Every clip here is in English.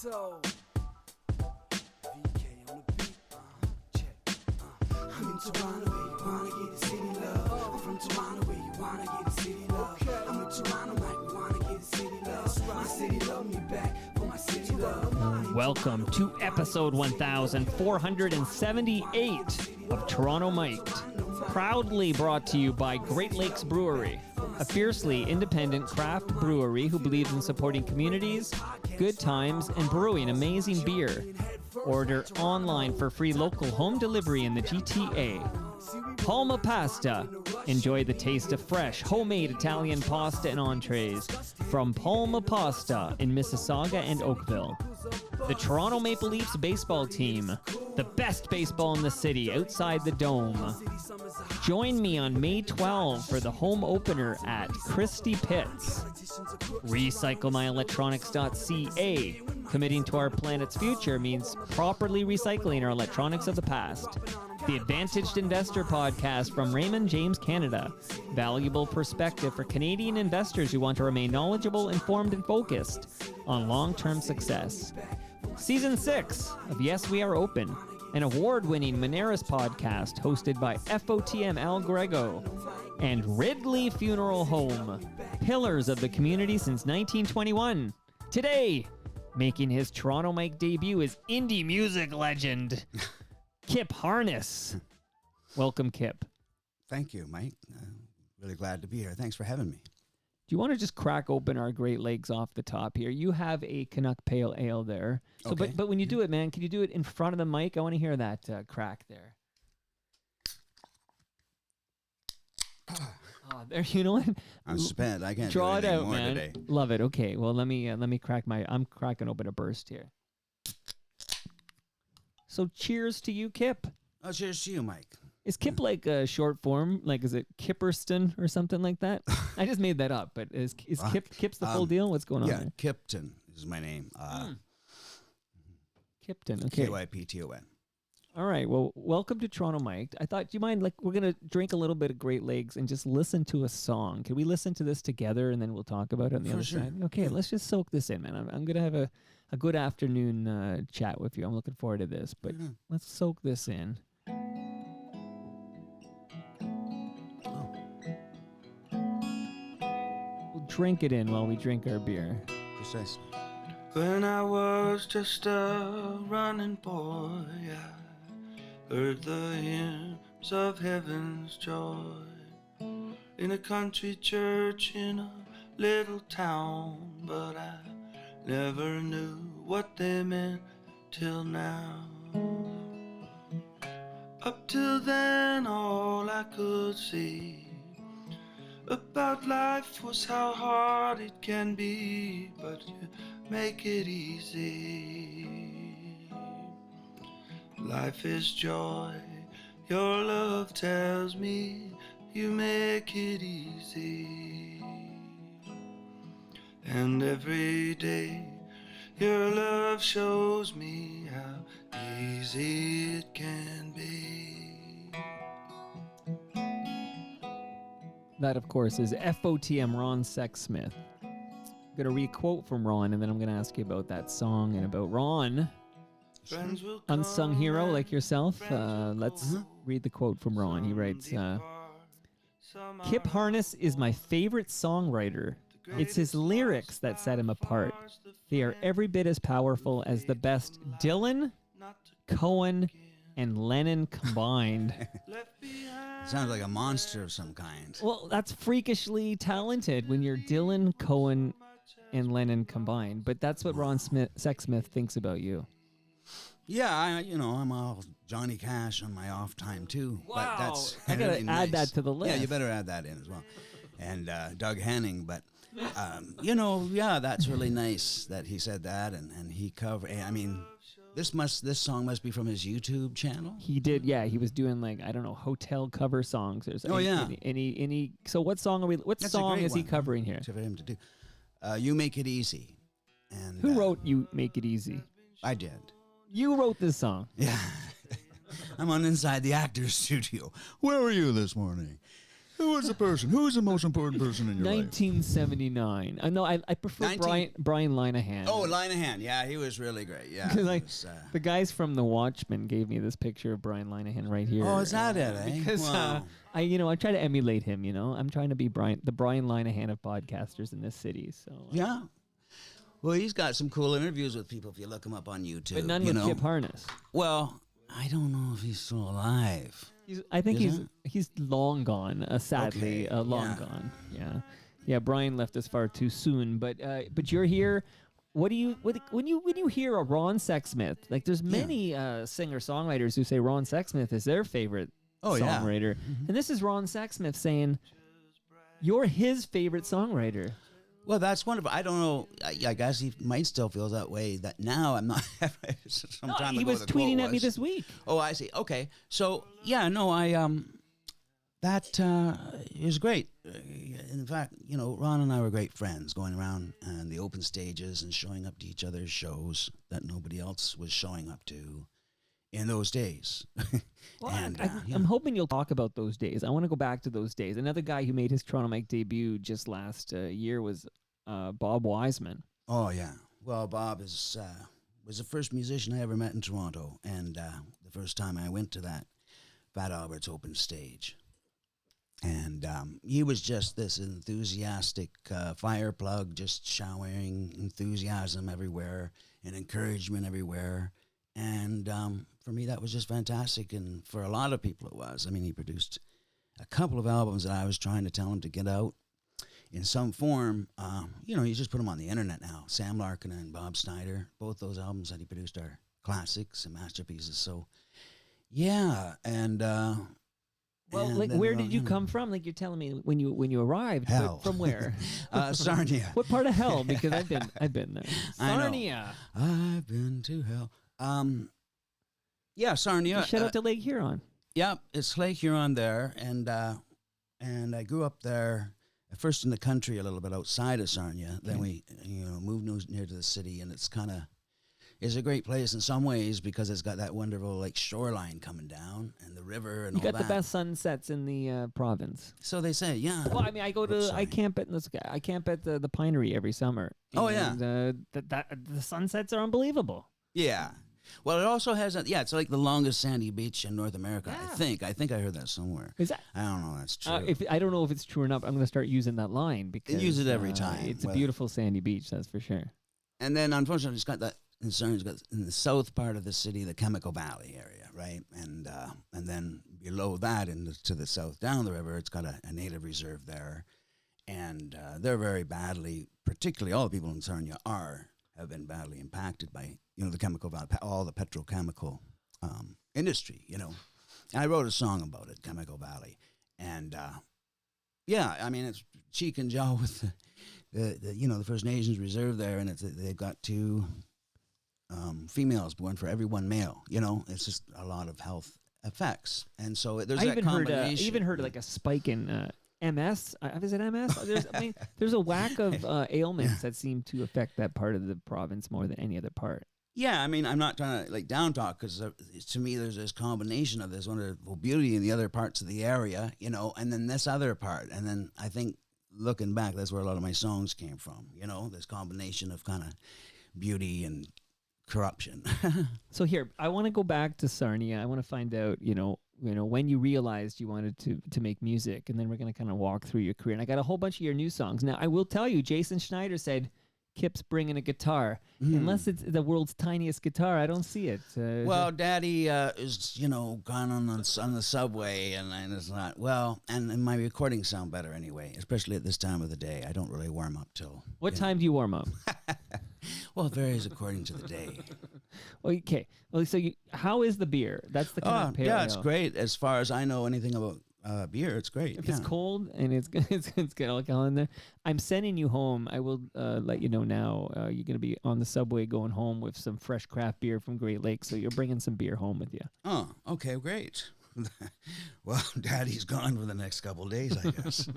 So, VK on the beat, check. I'm in Toronto where you wanna get the city love. I'm from Toronto where you wanna get the city love. I'm in Toronto like we wanna get the city love. My city love me back for my city love. Welcome to episode 1478 of Toronto Mic'd, proudly brought to you by Great Lakes Brewery, a fiercely independent craft brewery who believes in supporting communities, good times, and brewing amazing beer. Order online for free local home delivery in the GTA. Palma Pasta. Enjoy the taste of fresh, homemade Italian pasta and entrees from Palma Pasta in Mississauga and Oakville. The Toronto Maple Leafs baseball team, the best baseball in the city outside the Dome. Join me on May 12 for the home opener at Christie Pitts. RecycleMyElectronics.ca. Committing to our planet's future means properly recycling our electronics of the past. The Advantaged Investor Podcast from Raymond James Canada. Valuable perspective for Canadian investors who want to remain knowledgeable, informed, and focused on long-term success. Season 6 of Yes, We Are Open, an award-winning Moneris podcast hosted by FOTM Al Grego and Ridley Funeral Home, pillars of the community since 1921. Today, making his Toronto Mic debut is indie music legend Kyp Harness. Welcome, Kyp. Thank you, Mike. Really glad to be here. Thanks for having me. Do you want to just crack open our Great Lakes off the top here? You have a Canuck Pale Ale there. So, okay. but when you do it, man, can you do it in front of the mic? I want to hear that crack there. Oh, there, you know what? I'm spent. I can't draw do it anything out, more man. today. Love it. Okay, well let me crack I'm cracking open a burst here. So cheers to you, Kyp. Oh, cheers to you, Mike. Is Kyp like a short form? Like, is it Kipperston or something like that? I just made that up, but is Kyp's the full deal? What's going on there? Yeah, Kypton is my name. Kypton, okay. Kypton. All right, well, welcome to Toronto Mic'd. I thought, do you mind, like, we're going to drink a little bit of Great Lakes and just listen to a song. Can we listen to this together and then we'll talk about it on the other side? Okay, let's just soak this in, man. I'm going to have a good afternoon chat with you. I'm looking forward to this, but let's soak this in. We'll drink it in while we drink our beer. Precisely. When I was just a running boy, I heard the hymns of heaven's joy in a country church in a little town, but I never knew what they meant till now. Up till then, all I could see about life was how hard it can be, but you make it easy. Life is joy, your love tells me you make it easy. And every day your love shows me how easy it can be. That, of course, is FOTM Ron Sexsmith. I'm going to read a quote from Ron, and then I'm going to ask you about that song and about Ron, unsung hero like yourself. Let's read the quote from Ron. He writes, Kyp Harness is my favorite songwriter. It's his lyrics that set him apart. They are every bit as powerful as the best Dylan, Cohen, and Lennon combined. Sounds like a monster of some kind. Well, that's freakishly talented when you're Dylan, Cohen, and Lennon combined. But that's what Ron Sexsmith thinks about you. Yeah, I'm all Johnny Cash on my off time too. Wow. But that's I gotta really add nice. that to the list. Yeah, you better add that in as well. And Doug Henning, but that's really nice that he said that and he covered. I mean, this song must be from his YouTube channel. He did, yeah. He was doing hotel cover songs or something. Oh yeah. So what song That's song is he one covering here? for him to do. You Make It Easy. And Who wrote You Make It Easy? I did. You wrote this song. Yeah. I'm on inside the actor's studio. Where were you this morning? Who is the person? Who is the most important person in your life? 1979. No, I prefer Brian Linehan. Oh, Linehan. Yeah, he was really great. Yeah. Because the guys from The Watchmen gave me this picture of Brian Linehan right here. Oh, is that it? Eh? Because Wow. I try to emulate him. I'm trying to be the Brian Linehan of podcasters in this city. So Yeah. Well, he's got some cool interviews with people if you look him up on YouTube. but none with Kyp Harness. Well, I don't know if he's still alive. I think Is he's long gone. Sadly, Okay, long yeah. gone. Yeah. Brian left us far too soon. But you're here. When you hear a Ron Sexsmith, like there's many singer-songwriters who say Ron Sexsmith is their favorite songwriter, and this is Ron Sexsmith saying you're his favorite songwriter. Well, that's wonderful. I don't know. I guess he might still feel that way. That now I'm not. Some time He ago, was the quote tweeting at me was- this week. Oh, I see. Okay. So yeah, no, that is great. In fact, Ron and I were great friends, going around and the open stages and showing up to each other's shows that nobody else was showing up to in those days. Well, and I'm hoping you'll talk about those days. I want to go back to those days. Another guy who made his Toronto Mic debut just last year was Bob Wiseman. Oh yeah. Well, Bob was the first musician I ever met in Toronto, and the first time I went to that Fat Albert's open stage. And he was just this enthusiastic fire plug, just showering enthusiasm everywhere and encouragement everywhere. And for me, that was just fantastic. And for a lot of people, it was. I mean, he produced a couple of albums that I was trying to tell him to get out in some form. You just put them on the internet now. Sam Larkin and Bob Snider, both those albums that he produced are classics and masterpieces. So, yeah. And where did you come from? Like you're telling me when you arrived. Hell. But from where? Sarnia. What part of hell? Because I've been there. I know. Sarnia. I've been to hell. Yeah, Sarnia. Shout out to Lake Huron. Yeah, it's Lake Huron there, and I grew up there. First in the country, a little bit outside of Sarnia. Then we, moved near to the city, and it's a great place in some ways because it's got that wonderful like shoreline coming down and the river and You all got that. the best sunsets in the province. So they say, yeah. Well, I mean, I camp at the Pinery every summer. Oh, yeah. And, the sunsets are unbelievable. Yeah. Well, it also has it's like the longest sandy beach in North America. Yeah. I think I heard that somewhere. Is that? I don't know. That's true. I don't know if it's true or not. But I'm going to start using that line because Use it every time. It's a Well- beautiful sandy beach, that's for sure. And then, unfortunately, it's got that. And Sarnia's got in the south part of the city, the Chemical Valley area, right? And then below that, to the south, down the river, it's got a native reserve there, and they're very badly, particularly all the people in Sarnia have been badly impacted by the Chemical Valley, all the petrochemical industry. And I wrote a song about it, Chemical Valley, and I mean it's cheek and jaw with the First Nations reserve there, and they've got two females born for every one male. It's just a lot of health effects, and so there's that combination. I even heard like a spike in MS. Is it MS? There's a whack of ailments that seem to affect that part of the province more than any other part. Yeah, I mean, I'm not trying to down talk because to me there's this combination of this wonderful beauty in the other parts of the area, and then this other part, and then I think looking back, that's where a lot of my songs came from. This combination of kind of beauty and corruption. So here, I want to go back to Sarnia. I want to find out, when you realized you wanted to make music, and then we're going to kind of walk through your career. And I got a whole bunch of your new songs. Now, I will tell you, Jason Schneider said, Kyp's bringing a guitar. Unless it's the world's tiniest guitar, I don't see it. Well, Daddy is, gone on the subway, and it's not, and my recordings sound better anyway, especially at this time of the day. I don't really warm up till... What time do you warm up? Well, it varies according to the day. Okay. Well, so how is the beer? That's the kind of pair. Yeah, it's great. As far as I know anything about beer, it's great. If it's cold and it's got alcohol in there, I'm sending you home. I will let you know now. You're going to be on the subway going home with some fresh craft beer from Great Lakes, so you're bringing some beer home with you. Oh, okay, great. Well, Daddy's gone for the next couple of days, I guess.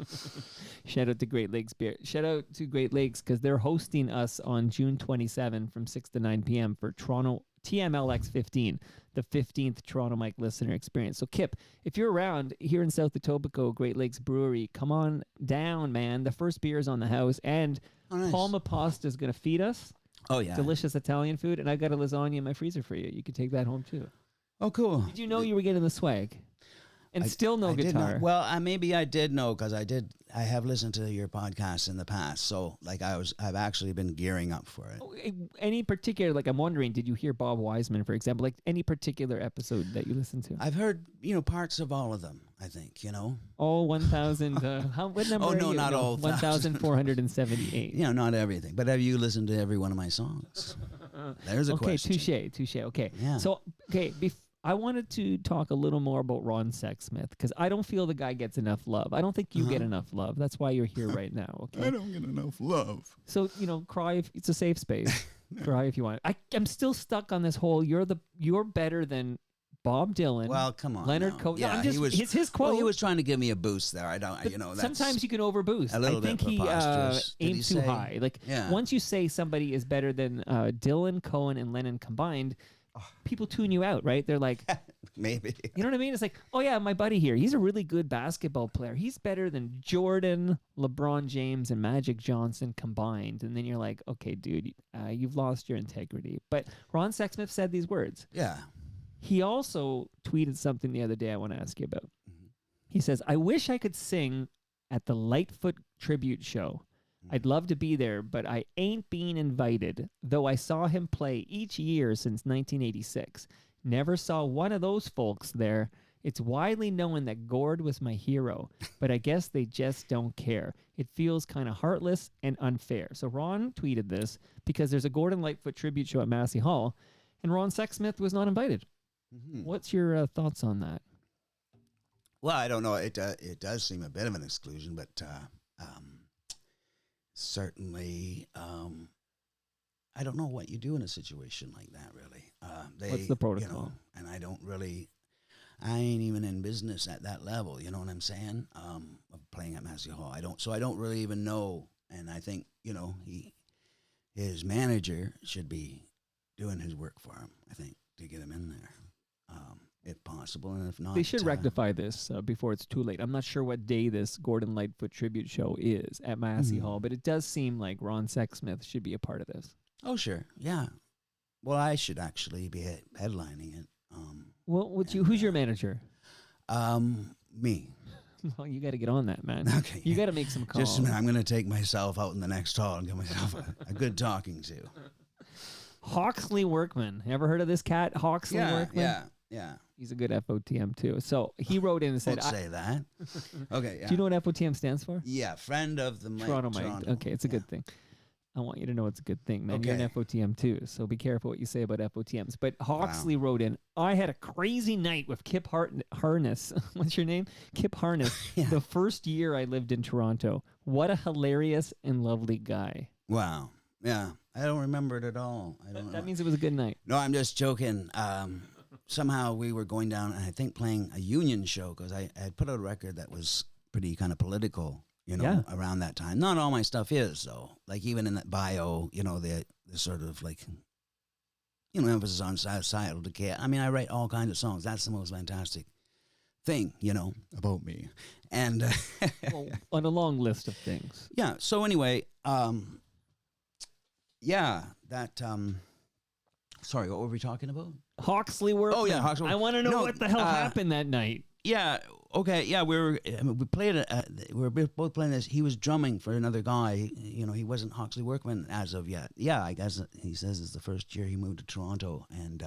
Shout out to Great Lakes Beer. Shout out to Great Lakes because they're hosting us on June 27 from 6 to 9 p.m. for Toronto TMLX15, the 15th Toronto Mike listener experience. So Kyp, if you're around here in South Etobicoke, Great Lakes Brewery, come on down, man. The first beer is on the house, and nice. Palma Pasta is going to feed us. Oh, yeah. Delicious Italian food, and I got a lasagna in my freezer for you. You could take that home too. Oh, cool. Did you know you were getting the swag? And still no guitar. Well, maybe I did know because I have listened to your podcast in the past. So like I've actually been gearing up for it. Any particular, like I'm wondering, did you hear Bob Wiseman, for example, like any particular episode that you listened to? I've heard, parts of all of them, I think, All 1,000, what number are you? Not all 1,478. Not everything. But have you listened to every one of my songs? There's a question. Touche. Okay. Yeah. So, I wanted to talk a little more about Ron Sexsmith because I don't feel the guy gets enough love. I don't think you get enough love. That's why you're here right now. Okay. I don't get enough love. So cry if it's a safe space. Cry if you want. I'm still stuck on this whole. You're better than Bob Dylan. Well, come on. Leonard Cohen. Yeah, it's his quote. Well, he was trying to give me a boost there. I don't. That's sometimes you can overboost. A little I think bit preposterous. He aimed too high. Like once you say somebody is better than Dylan, Cohen, and Lennon combined. People tune you out, right? They're like, maybe. You know what I mean? It's like, oh yeah, my buddy here, he's a really good basketball player. He's better than Jordan, LeBron James, and Magic Johnson combined. And then you're like, okay, dude, you've lost your integrity. But Ron Sexsmith said these words. Yeah. He also tweeted something the other day I want to ask you about. Mm-hmm. He says, I wish I could sing at the Lightfoot tribute show. I'd love to be there, but I ain't being invited, though I saw him play each year since 1986. Never saw one of those folks there. It's widely known that Gord was my hero, but I guess they just don't care. It feels kind of heartless and unfair. So Ron tweeted this because there's a Gordon Lightfoot tribute show at Massey Hall, and Ron Sexsmith was not invited. Mm-hmm. What's your thoughts on that? Well, I don't know. It does seem a bit of an exclusion, but... certainly, I don't know what you do in a situation like that, really. What's the protocol? And I ain't even in business at that level, you know what I'm saying? Of playing at Massey Hall. I don't really even know. And I think, his manager should be doing his work for him, I think, to get him in there. If possible, and if not... They should rectify this before it's too late. I'm not sure what day this Gordon Lightfoot tribute show is at Massey Hall, but it does seem like Ron Sexsmith should be a part of this. Oh, sure. Yeah. Well, I should actually be headlining it. Who's your manager? Me. Well, you got to get on that, man. Okay. You got to make some calls. Just a minute. I'm going to take myself out in the next hall and get myself a good talking to. Hawksley Workman. Ever heard of this cat, Hawksley Workman? Yeah. He's a good FOTM too. So he wrote in and said, Don't say that. Okay, yeah. Do you know what FOTM stands for? Yeah, friend of the Mike. Toronto Mike. Okay, it's a good thing. I want you to know it's a good thing, man. Okay. You're an FOTM too, so be careful what you say about FOTMs. But Hawksley wrote in, I had a crazy night with Kyp Harness. What's your name? Kyp Harness. Yeah. The first year I lived in Toronto. What a hilarious and lovely guy. Wow. Yeah, I don't remember it at all. That means it was a good night. No, I'm just joking. Somehow we were going down, and I think playing a union show, because I had put out a record that was pretty kind of political, around that time. Not all my stuff is, though. Like, even in that bio, the sort of, like, emphasis on societal decay. I mean, I write all kinds of songs. That's the most fantastic thing, about me. And well, on a long list of things. Yeah, so anyway, sorry, what were we talking about? Hawksley Workman. Oh, yeah, Hawksley. I want to know what the hell happened that night. Yeah, okay, yeah, we played we were both playing this. He was drumming for another guy. He wasn't Hawksley Workman as of yet. Yeah, I guess he says it's the first year he moved to Toronto, and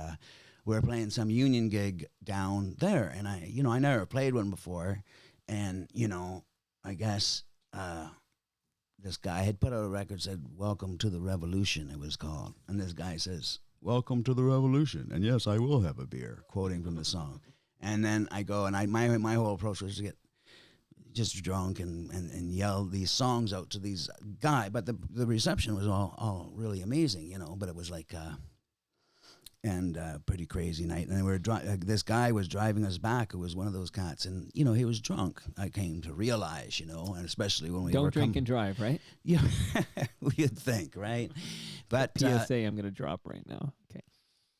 we were playing some union gig down there. And I never played one before, and I guess this guy had put out a record, said "Welcome to the Revolution," it was called, and this guy says, "Welcome to the Revolution, and yes, I will have a beer," quoting from the song. And then I go, and my whole approach was to get just drunk and yell these songs out to these guy. But the reception was all really amazing, But it was like pretty crazy night. And we were this guy was driving us back, who was one of those cats, and he was drunk. I came to realize, and especially when we don't drink and drive, right? Yeah, you'd think, right? But PSA, I'm going to drop right now. Okay.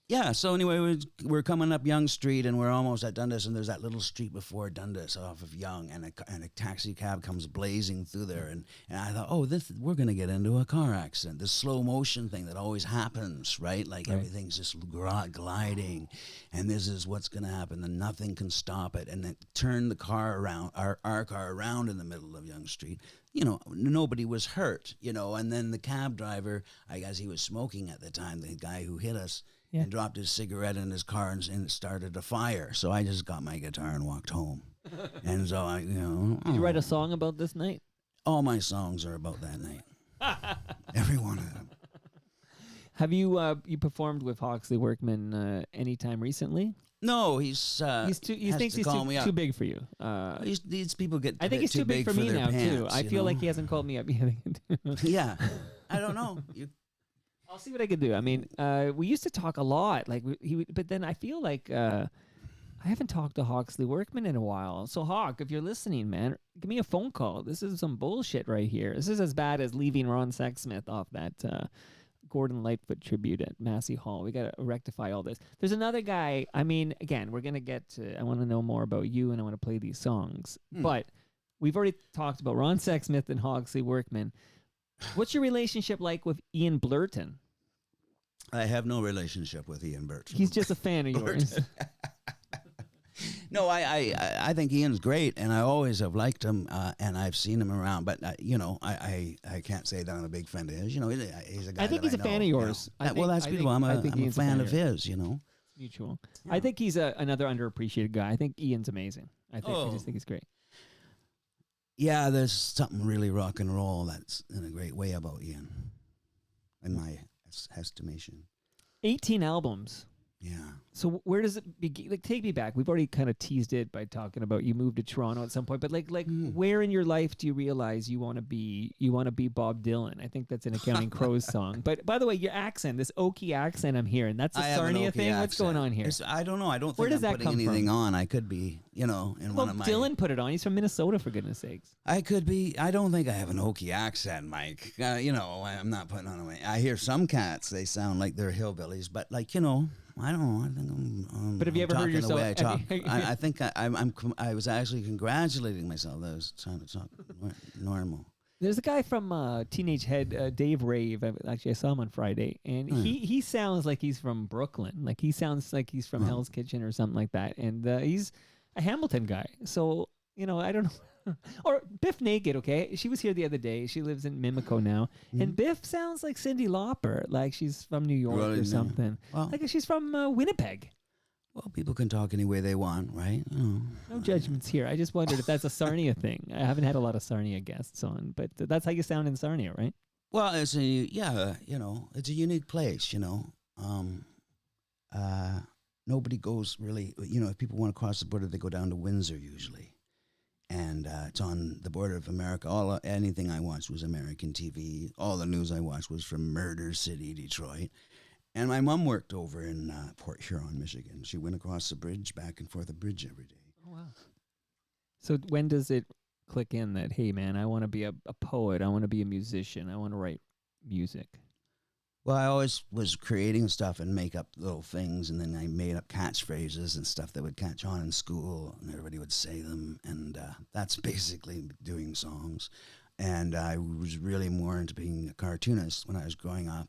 Yeah, so anyway, we're coming up Yonge Street, and we're almost at Dundas, and there's that little street before Dundas off of Yonge, and a taxi cab comes blazing through there, and I thought, oh, we're going to get into a car accident, the slow motion thing that always happens, right? Like everything's just gliding, and this is what's going to happen, and nothing can stop it, and it turned the car around, our car around in the middle of Yonge Street. You know, nobody was hurt, you know, and then the cab driver, I guess he was smoking at the time, the guy who hit us, and dropped his cigarette in his car and it started a fire. So I just got my guitar and walked home. And so I, you know. Did you write a song about this night? All my songs are about that night. Every one of them. Have you you performed with Hawksley Workman anytime recently? No, he thinks he's too big for you. These people get. I think he's too big for me now too. I feel like he hasn't called me up yet. Yeah, I don't know. I'll see what I can do. I mean, we used to talk a lot, like but then I feel like I haven't talked to Hawksley Workman in a while. So Hawk, if you're listening, man, give me a phone call. This is some bullshit right here. This is as bad as leaving Ron Sexsmith off that Gordon Lightfoot tribute at Massey Hall. We got to rectify all this. There's another guy. I mean, again, we're gonna get to. I want to know more about you, and I want to play these songs. But we've already talked about Ron Sexsmith and Hawksley Workman. What's your relationship like with Ian Blurton? I have no relationship with Ian Blurton. He's just a fan of yours. No, I think Ian's great, and I always have liked him, and I've seen him around. But you know, I can't say that I'm a big fan of his. You know, he's a guy. I think he's a fan of yours. You know? Well, that's beautiful. I'm a fan of his. You know, it's mutual. Yeah. I think he's another underappreciated guy. I think Ian's amazing. I just think he's great. Yeah, there's something really rock and roll that's in a great way about Ian, in my estimation. 18 albums. Yeah. So where does it begin? Like, take me back. We've already kind of teased it by talking about you moved to Toronto at some point, but where in your life do you realize you want to be Bob Dylan? I think that's an Accounting Crows song. But by the way, your accent, this Okie accent I'm hearing, that's a Sarnia thing. Accent. What's going on here? I don't know. I don't think where does I'm that putting anything on. I could be, you know, in one of my... Dylan put it on. He's from Minnesota, for goodness sakes. I could be. I don't think I have an Okie accent, Mike. You know, I'm not putting on a... I hear some cats, they sound like they're hillbillies, but like, you know... I don't know. I think I'm. But have you ever heard yourself? The way I talk. I think I was actually congratulating myself that I was trying to talk normal. There's a guy from Teenage Head, Dave Rave. Actually, I saw him on Friday, and he sounds like he's from Brooklyn. Like he sounds like he's from Hell's Kitchen or something like that. And he's a Hamilton guy. So you know, I don't know. Or Biff Naked, okay? She was here the other day. She lives in Mimico now. And Biff sounds like Cyndi Lauper, like she's from New York or something. Well, like she's from Winnipeg. Well, people can talk any way they want, right? Oh. No judgments here. I just wondered if that's a Sarnia thing. I haven't had a lot of Sarnia guests on, but that's how you sound in Sarnia, right? Well, it's you know, it's a unique place, you know. Nobody goes really, you know, if people want to cross the border, they go down to Windsor usually. And it's on the border of America. Anything I watched was American TV. All the news I watched was from Murder City, Detroit. And my mom worked over in Port Huron, Michigan. She went across the bridge, back and forth the bridge every day. Oh, wow. So when does it click in that, hey, man, I want to be a poet. I want to be a musician. I want to write music? Well, I always was creating stuff and make up little things, and then I made up catchphrases and stuff that would catch on in school, and everybody would say them, and that's basically doing songs. And I was really more into being a cartoonist when I was growing up,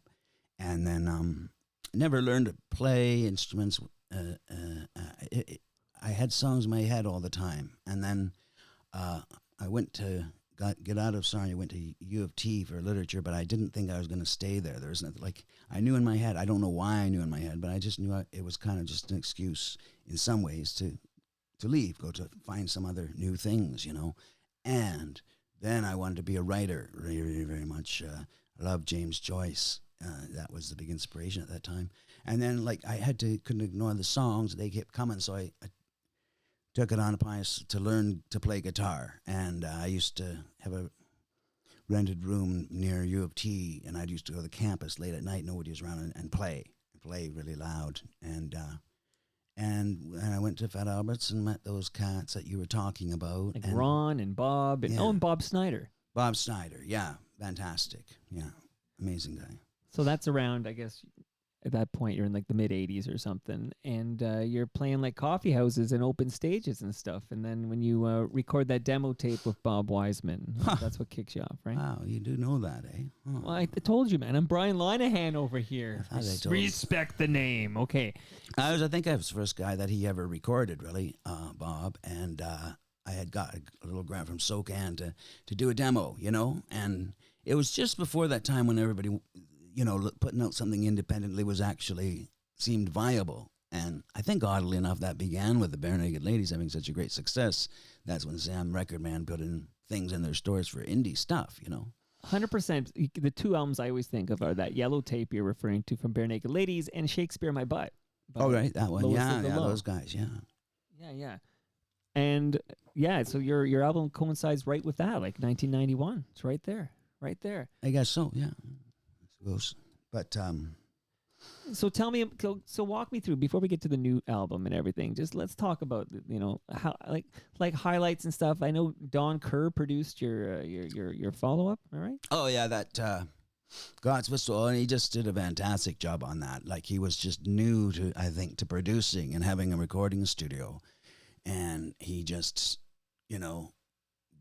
and then never learned to play instruments. I had songs in my head all the time, and then I went to... get out of Sarnia, went to U of T for literature, but I didn't think I was going to stay there. There was nothing, like, I knew in my head, I don't know why I knew in my head, but I just knew it was kind of just an excuse in some ways to leave, go to find some other new things, you know. And then I wanted to be a writer very, very much. I loved James Joyce. That was the big inspiration at that time. And then, like, couldn't ignore the songs. They kept coming, so I took it on upon us to learn to play guitar. And I used to have a rented room near U of T, and I used to go to the campus late at night, nobody was around, and play really loud. And I went to Fat Albert's and met those cats that you were talking about. Like Ron and Bob, and Bob Snider. Bob Snider, yeah, fantastic. Yeah, amazing guy. So that's around, I guess, at that point you're in like the mid 80s or something, and you're playing like coffee houses and open stages and stuff. And then when you record that demo tape with Bob Wiseman, that's what kicks you off, right? Wow, you do know that, eh? Oh. Well, I told you, man. I'm Brian Linehan over here. Respect the name. Okay. I think I was the first guy that he ever recorded, really, Bob. And I had got a little grant from SOCAN to do a demo, you know? And it was just before that time when everybody, you know, putting out something independently was actually seemed viable. And I think, oddly enough, that began with the Bare Naked Ladies having such a great success. That's when Sam Record Man put in things in their stores for indie stuff, you know? 100%. The two albums I always think of are that yellow tape you're referring to from Bare Naked Ladies and Shakespeare My Butt. Oh, right, that one. Yeah, those guys, yeah. Yeah. And, yeah, so your album coincides right with that, like 1991. It's right there. I guess so, yeah. But so tell me, so walk me through before we get to the new album and everything. Just let's talk about, you know, how like highlights and stuff. I know Don Kerr produced your follow up. All right. Oh yeah, that God's Whistle, and he just did a fantastic job on that. Like he was just new to, I think, to producing and having a recording studio, and he just, you know,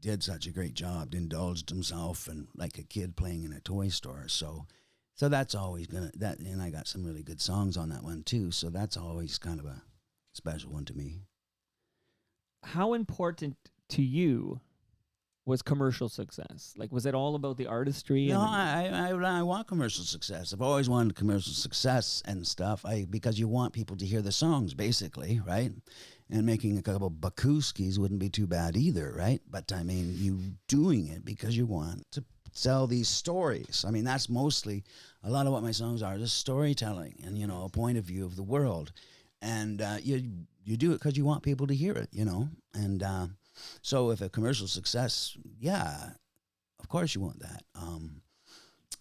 did such a great job. Indulged himself and like a kid playing in a toy store. So that's always and I got some really good songs on that one too. So that's always kind of a special one to me. How important to you was commercial success? Like, was it all about the artistry? No, I want commercial success. I've always wanted commercial success and stuff. Because you want people to hear the songs, basically, right? And making a couple Bakuskis wouldn't be too bad either, right? But I mean, you doing it because you want to sell these stories. I mean, that's mostly a lot of what my songs are, just storytelling and, you know, a point of view of the world. And you do it because you want people to hear it, you know. And so if a commercial success, yeah, of course you want that.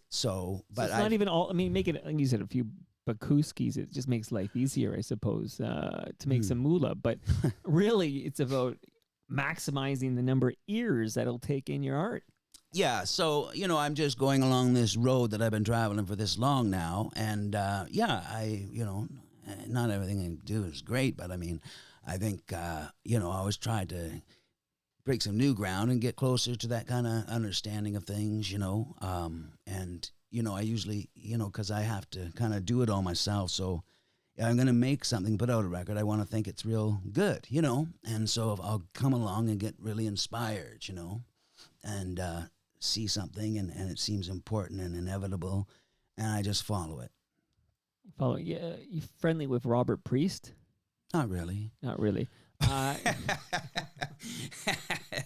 So it's not even all, I mean, make it, like you said, a few Bakuskis, it just makes life easier, I suppose, to make some moolah. But really, it's about maximizing the number of ears that'll take in your art. Yeah, so, you know, I'm just going along this road that I've been traveling for this long now. And, you know, not everything I do is great, but I mean, I think, you know, I always try to break some new ground and get closer to that kind of understanding of things, you know. And, you know, I usually, you know, because I have to kind of do it all myself. So if I'm going to make something, put out a record, I want to think it's real good, you know. And so I'll come along and get really inspired, you know, and see something and it seems important and inevitable, and I just follow it. Yeah, you friendly with Robert Priest? Not really.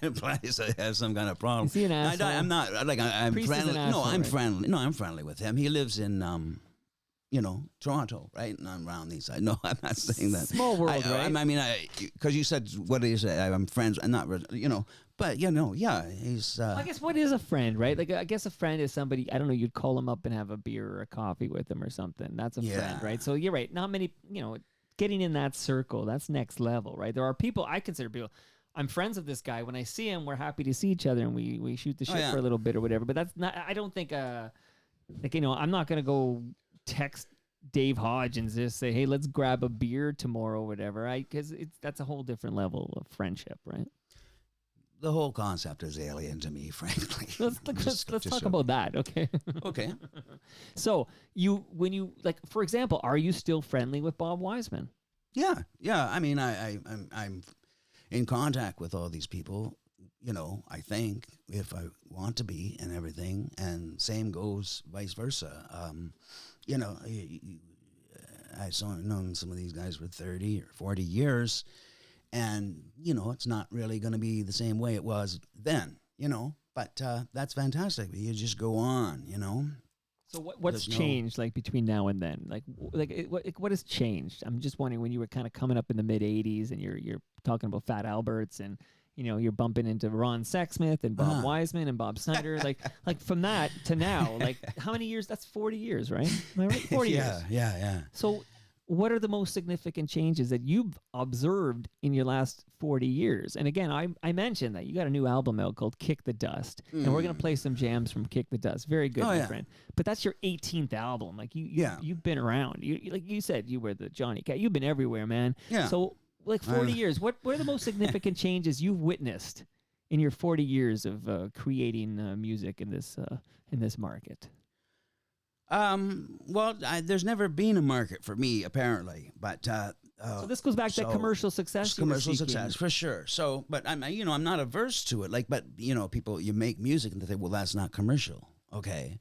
Implies I have some kind of problem. Is he an asshole? I'm not. Like I'm Priest friendly. Is an asshole, I'm right? friendly. No, I'm friendly with him. He lives in you know, Toronto, right? And I'm around these. No, I'm not saying that. Small world, right? I mean, because you said, what do you say? I'm friends. I'm not, you know, but, you know, yeah, he's... I guess what is a friend, right? Like, I guess a friend is somebody, I don't know, you'd call him up and have a beer or a coffee with him or something. That's a friend, right? So you're right. Not many, you know, getting in that circle, that's next level, right? There are people, I consider people, I'm friends with this guy. When I see him, we're happy to see each other and we shoot the shit for a little bit or whatever. But that's not, I don't think, like, you know, I'm not going to go text Dave Hodge and just say, hey, let's grab a beer tomorrow or whatever. Because that's a whole different level of friendship, right? The whole concept is alien to me, frankly. Let's talk about that, okay? Okay. So when you like, for example, are you still friendly with Bob Wiseman? Yeah. I mean, I'm in contact with all these people. You know, I think if I want to be and everything, and same goes vice versa. You know, I've known some of these guys for 30 or 40 years. And, you know, it's not really going to be the same way it was then, you know, but that's fantastic. You just go on, you know. So what's changed, like, between now and then? Like what has changed? I'm just wondering, when you were kind of coming up in the mid-'80s and you're talking about Fat Alberts and, you know, you're bumping into Ron Sexsmith and Bob Wiseman and Bob Snider, like from that to now, like how many years? That's 40 years, right? Am I right? 40 years. Yeah. So what are the most significant changes that you've observed in your last 40 years? And again, I mentioned that you got a new album out called Kick the Dust, and we're going to play some jams from Kick the Dust. Very good, my friend. But that's your 18th album. Like you've been around. You like you said, you were the Johnny Cat. You've been everywhere, man. Yeah. So like 40 years, what are the most significant changes you've witnessed in your 40 years of creating music in this market? Well, there's never been a market for me, apparently, but so this goes back to commercial success. Commercial success, for sure. So, but I'm not averse to it. Like, but people, you make music and they think, well, that's not commercial. Okay.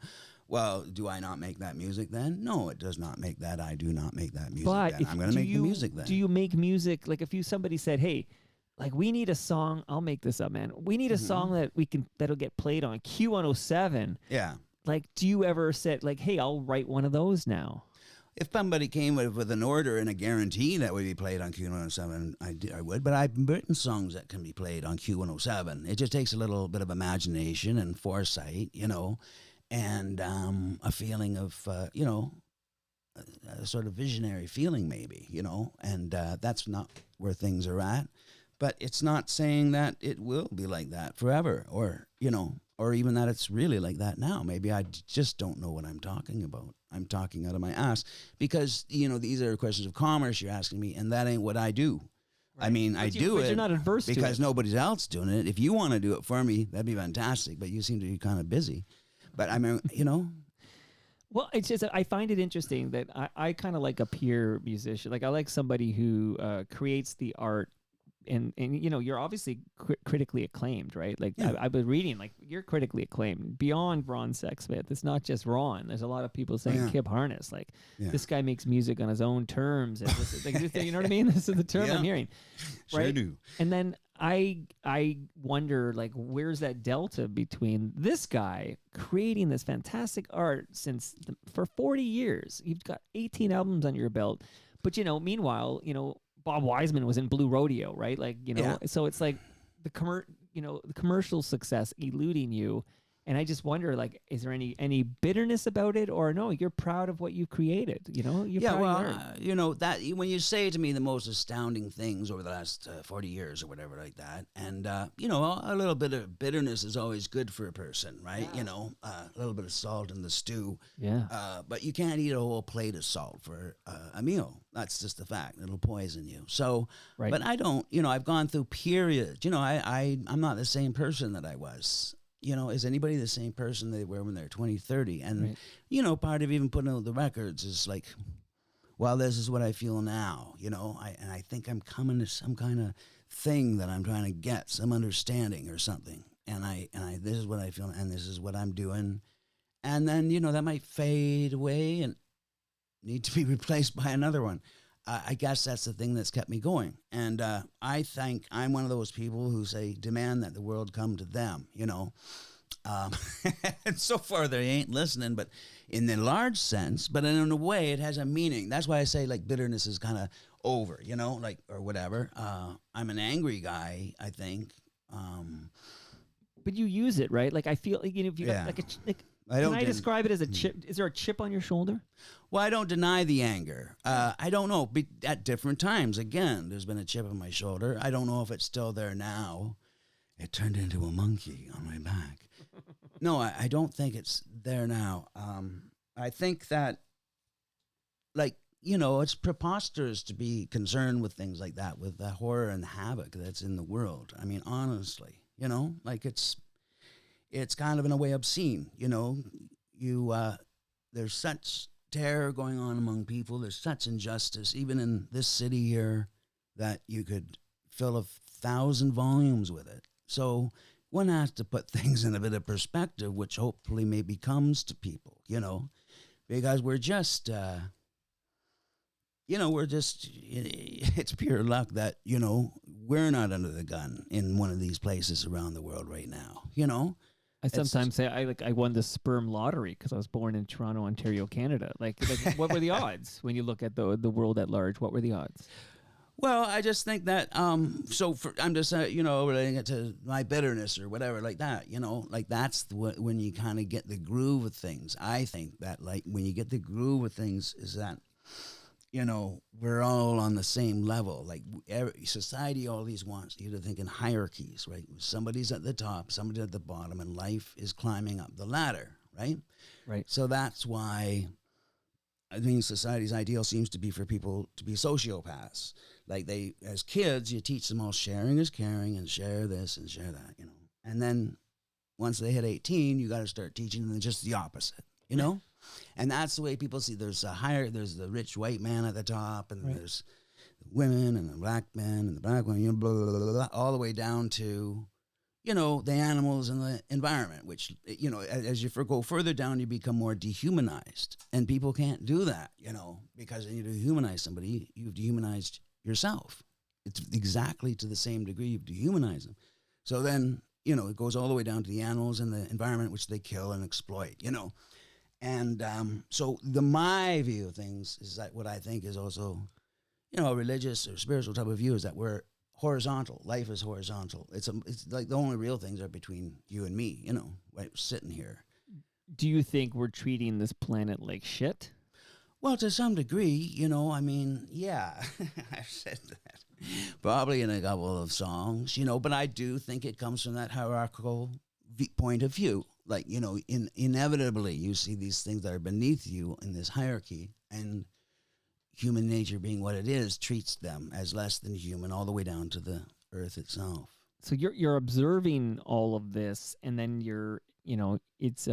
Well, do I not make that music then? No, it does not make that. I do not make that music. But then. I'm going to make the music then. Do you make music like if somebody said, hey, like we need a song? I'll make this up, man. We need a song that'll get played on Q107. Yeah. Like, do you ever say, like, hey, I'll write one of those now? If somebody came with an order and a guarantee that would be played on Q107, I would. But I've written songs that can be played on Q107. It just takes a little bit of imagination and foresight, and a feeling of, a sort of visionary feeling maybe, and that's not where things are at. But it's not saying that it will be like that forever or even that it's really like that now. Maybe I just don't know what I'm talking about. I'm talking out of my ass because, these are questions of commerce you're asking me, and that ain't what I do. Right. I mean, I do it you're not adverse to it because nobody's else doing it. If you want to do it for me, that'd be fantastic, but you seem to be kind of busy. But I mean, Well, it's just I find it interesting that I kind of like a peer musician. Like I like somebody who creates the art. And you're obviously critically acclaimed, right? Like I was reading, like you're critically acclaimed beyond Ron Sexsmith. It's not just Ron. There's a lot of people saying Kyp Harness, like this guy makes music on his own terms. And this, like, you know what I mean? This is the term I'm hearing, right? Sure do. And then I wonder, like, where's that delta between this guy creating this fantastic art for 40 years? You've got 18 albums on your belt, but meanwhile, Bob Wiseman was in Blue Rodeo, right? Like, so it's like the commercial success eluding you. And I just wonder, like, is there any bitterness about it, or no? You're proud of what you created, You're proud of your art. That when you say to me the most astounding things over the last 40 years or whatever like that, and a little bit of bitterness is always good for a person, right? Yeah. A little bit of salt in the stew. Yeah. But you can't eat a whole plate of salt for a meal. That's just a fact. It'll poison you. So, right. But I don't. I've gone through periods. I'm not the same person that I was. Is anybody the same person they were when they're 20, 30? And, right. Part of even putting out the records is like, well, this is what I feel now, and I think I'm coming to some kind of thing that I'm trying to get, some understanding or something. And I this is what I feel, and this is what I'm doing. And then, that might fade away and need to be replaced by another one. I guess that's the thing that's kept me going. And I think I'm one of those people who demand that the world come to them, And so far they ain't listening, but in the large sense, but in a way it has a meaning. That's why I say like bitterness is kind of over, or whatever. I'm an angry guy, I think. But you use it, right? Like I feel like, if you got like can I describe it as a chip? Is there a chip on your shoulder? Well, I don't deny the anger. I don't know. At different times, again, there's been a chip on my shoulder. I don't know if it's still there now. It turned into a monkey on my back. No, I don't think it's there now. I think that, it's preposterous to be concerned with things like that, with the horror and havoc that's in the world. I mean, honestly, it's kind of in a way obscene, there's such terror going on among people. There's such injustice, even in this city here, that you could fill 1,000 volumes with it. So one has to put things in a bit of perspective, which hopefully maybe comes to people, because we're just, it's pure luck that, we're not under the gun in one of these places around the world right now, I sometimes say I won the sperm lottery because I was born in Toronto, Ontario, Canada. Like what were the odds when you look at the world at large? What were the odds? Well, I just think that I'm just relating it to my bitterness or whatever like that. That's when you kind of get the groove of things. I think that when you get the groove of things is that you know, we're all on the same level. Like society always wants you to think in hierarchies, right? Somebody's at the top, somebody's at the bottom, and life is climbing up the ladder, right? Right. So that's why, I mean, society's ideal seems to be for people to be sociopaths. Like they, as kids, you teach them all sharing is caring and share this and share that, you know. And then once they hit 18, you got to start teaching them just the opposite, you know? And that's the way people see. There's the rich white man at the top, and there's women and the black men and the black women, you know, blah, blah, blah, blah, all the way down to, you know, the animals and the environment, which, you know, as you go further down, you become more dehumanized. And people can't do that, you know, because when you dehumanize somebody, you've dehumanized yourself. It's exactly to the same degree you've dehumanized them. So then, you know, it goes all the way down to the animals and the environment, which they kill and exploit, you know. And so my view of things is that what I think is also, you know, a religious or spiritual type of view is that we're horizontal. Life is horizontal. It's like the only real things are between you and me, you know, right, sitting here. Do you think we're treating this planet like shit? Well, to some degree, you know, I mean, yeah, I've said that probably in a couple of songs, you know, but I do think it comes from that hierarchical point of view. Like, you know, inevitably you see these things that are beneath you in this hierarchy, and human nature being what it is treats them as less than human all the way down to the earth itself. So you're observing all of this, and then you're, you know, it's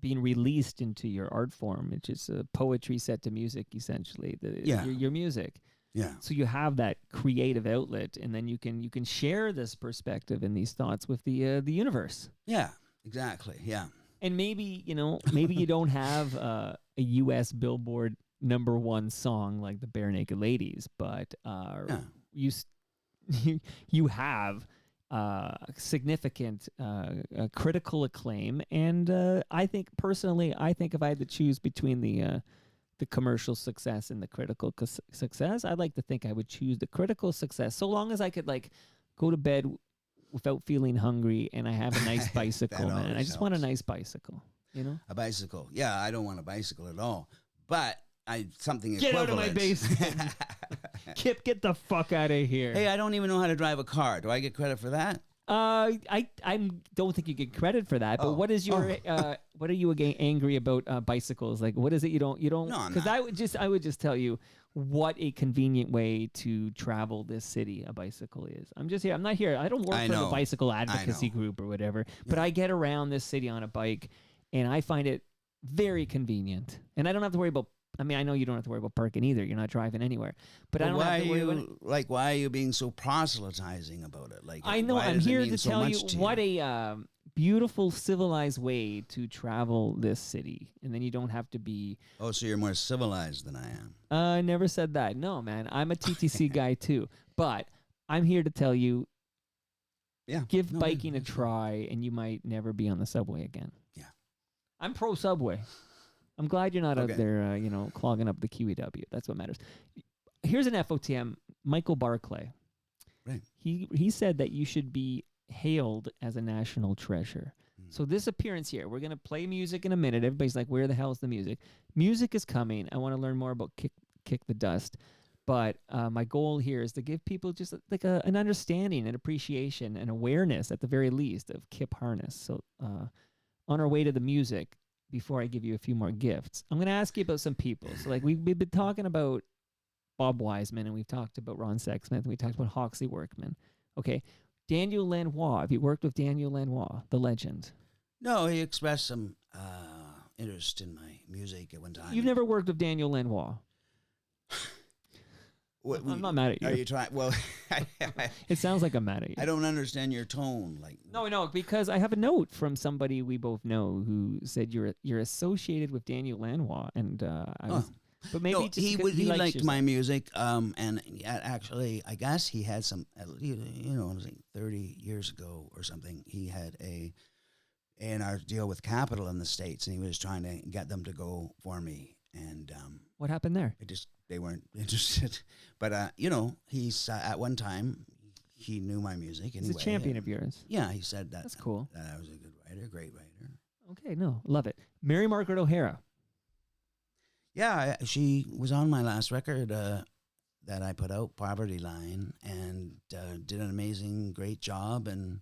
being released into your art form, which is poetry set to music, essentially. Your music. Yeah. So you have that creative outlet, and then you can share this perspective and these thoughts with the universe. Yeah. Exactly. Yeah. And maybe, you know, maybe you don't have a U.S. Billboard #1 song like the Bare Naked Ladies, but you have significant critical acclaim, and I think personally, if I had to choose between the commercial success and the critical success, I'd like to think I would choose the critical success, so long as I could like go to bed without feeling hungry, and I have a nice bicycle, man. I just want a nice bicycle, you know? A bicycle. Yeah, I don't want a bicycle at all. But something Get equivalent. out of my basement. Kyp, get the fuck out of here. Hey, I don't even know how to drive a car. Do I get credit for that? I don't think you get credit for that. But what is your what are you angry about bicycles? Like, what is it you don't? No, because I would just tell you what a convenient way to travel this city a bicycle is. I'm just here. I'm not here. I don't work for the bicycle advocacy group or whatever. But I get around this city on a bike, and I find it very convenient. And I don't have to worry about. I mean, I know you don't have to worry about parking either. You're not driving anywhere. But I don't have to worry about it. Like, why are you being so proselytizing about it? Like, I know. I'm here to tell you what a beautiful, civilized way to travel this city. And then you don't have to be... Oh, so you're more civilized than I am. I never said that. No, man. I'm a TTC guy, too. But I'm here to tell you, give biking a try, and you might never be on the subway again. Yeah. I'm pro-subway. I'm glad you're not out there, clogging up the QEW. That's what matters. Here's an FOTM, Michael Barclay. Right. He said that you should be hailed as a national treasure. So this appearance here, we're going to play music in a minute. Everybody's like, where the hell is the music? Music is coming. I want to learn more about Kick the Dust. But my goal here is to give people just like an understanding and appreciation and awareness, at the very least, of Kyp Harness. So on our way to the music, before I give you a few more gifts, I'm going to ask you about some people. So like we've been talking about Bob Wiseman, and we've talked about Ron Sexsmith, and we talked about Hawksley Workman. Okay. Daniel Lanois. Have you worked with Daniel Lanois, the legend? No, he expressed some interest in my music at one time. You've never worked with Daniel Lanois? I'm not mad at you. Are you trying? Well, it sounds like I'm mad at you. I don't understand your tone. Like no, because I have a note from somebody we both know who said you're associated with Daniel Lanois, and but maybe he liked my music. And actually, I guess he had some. It was like 30 years ago or something. He had a A&R deal with Capitol in the States, and he was trying to get them to go for me. And what happened there? They weren't interested. But, he's at one time, he knew my music. He's a champion of yours. Yeah, he said that. That's cool. That I was a good writer, great writer. Okay, no, love it. Margaret O'Hara. Yeah, she was on my last record that I put out, Poverty Line, and did an amazing, great job. And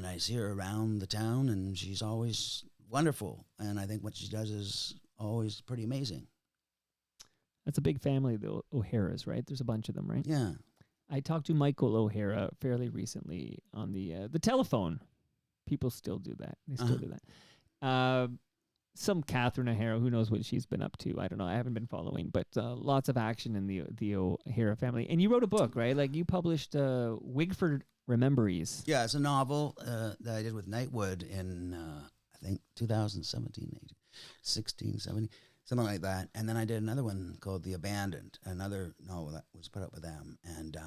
I see her around the town, and she's always wonderful. And I think what she does is always pretty amazing. That's a big family, the O'Haras, right? There's a bunch of them, right? Yeah. I talked to Michael O'Hara fairly recently on the telephone. People still do that. They still do that. Some Catherine O'Hara, who knows what she's been up to? I don't know. I haven't been following, but lots of action in the O'Hara family. And you wrote a book, right? Like you published Wigford Rememberies. Yeah, it's a novel that I did with Nightwood in, I think, 2017, 18, 16, 17, something like that. And then I did another one called The Abandoned, another novel that was put up with them. And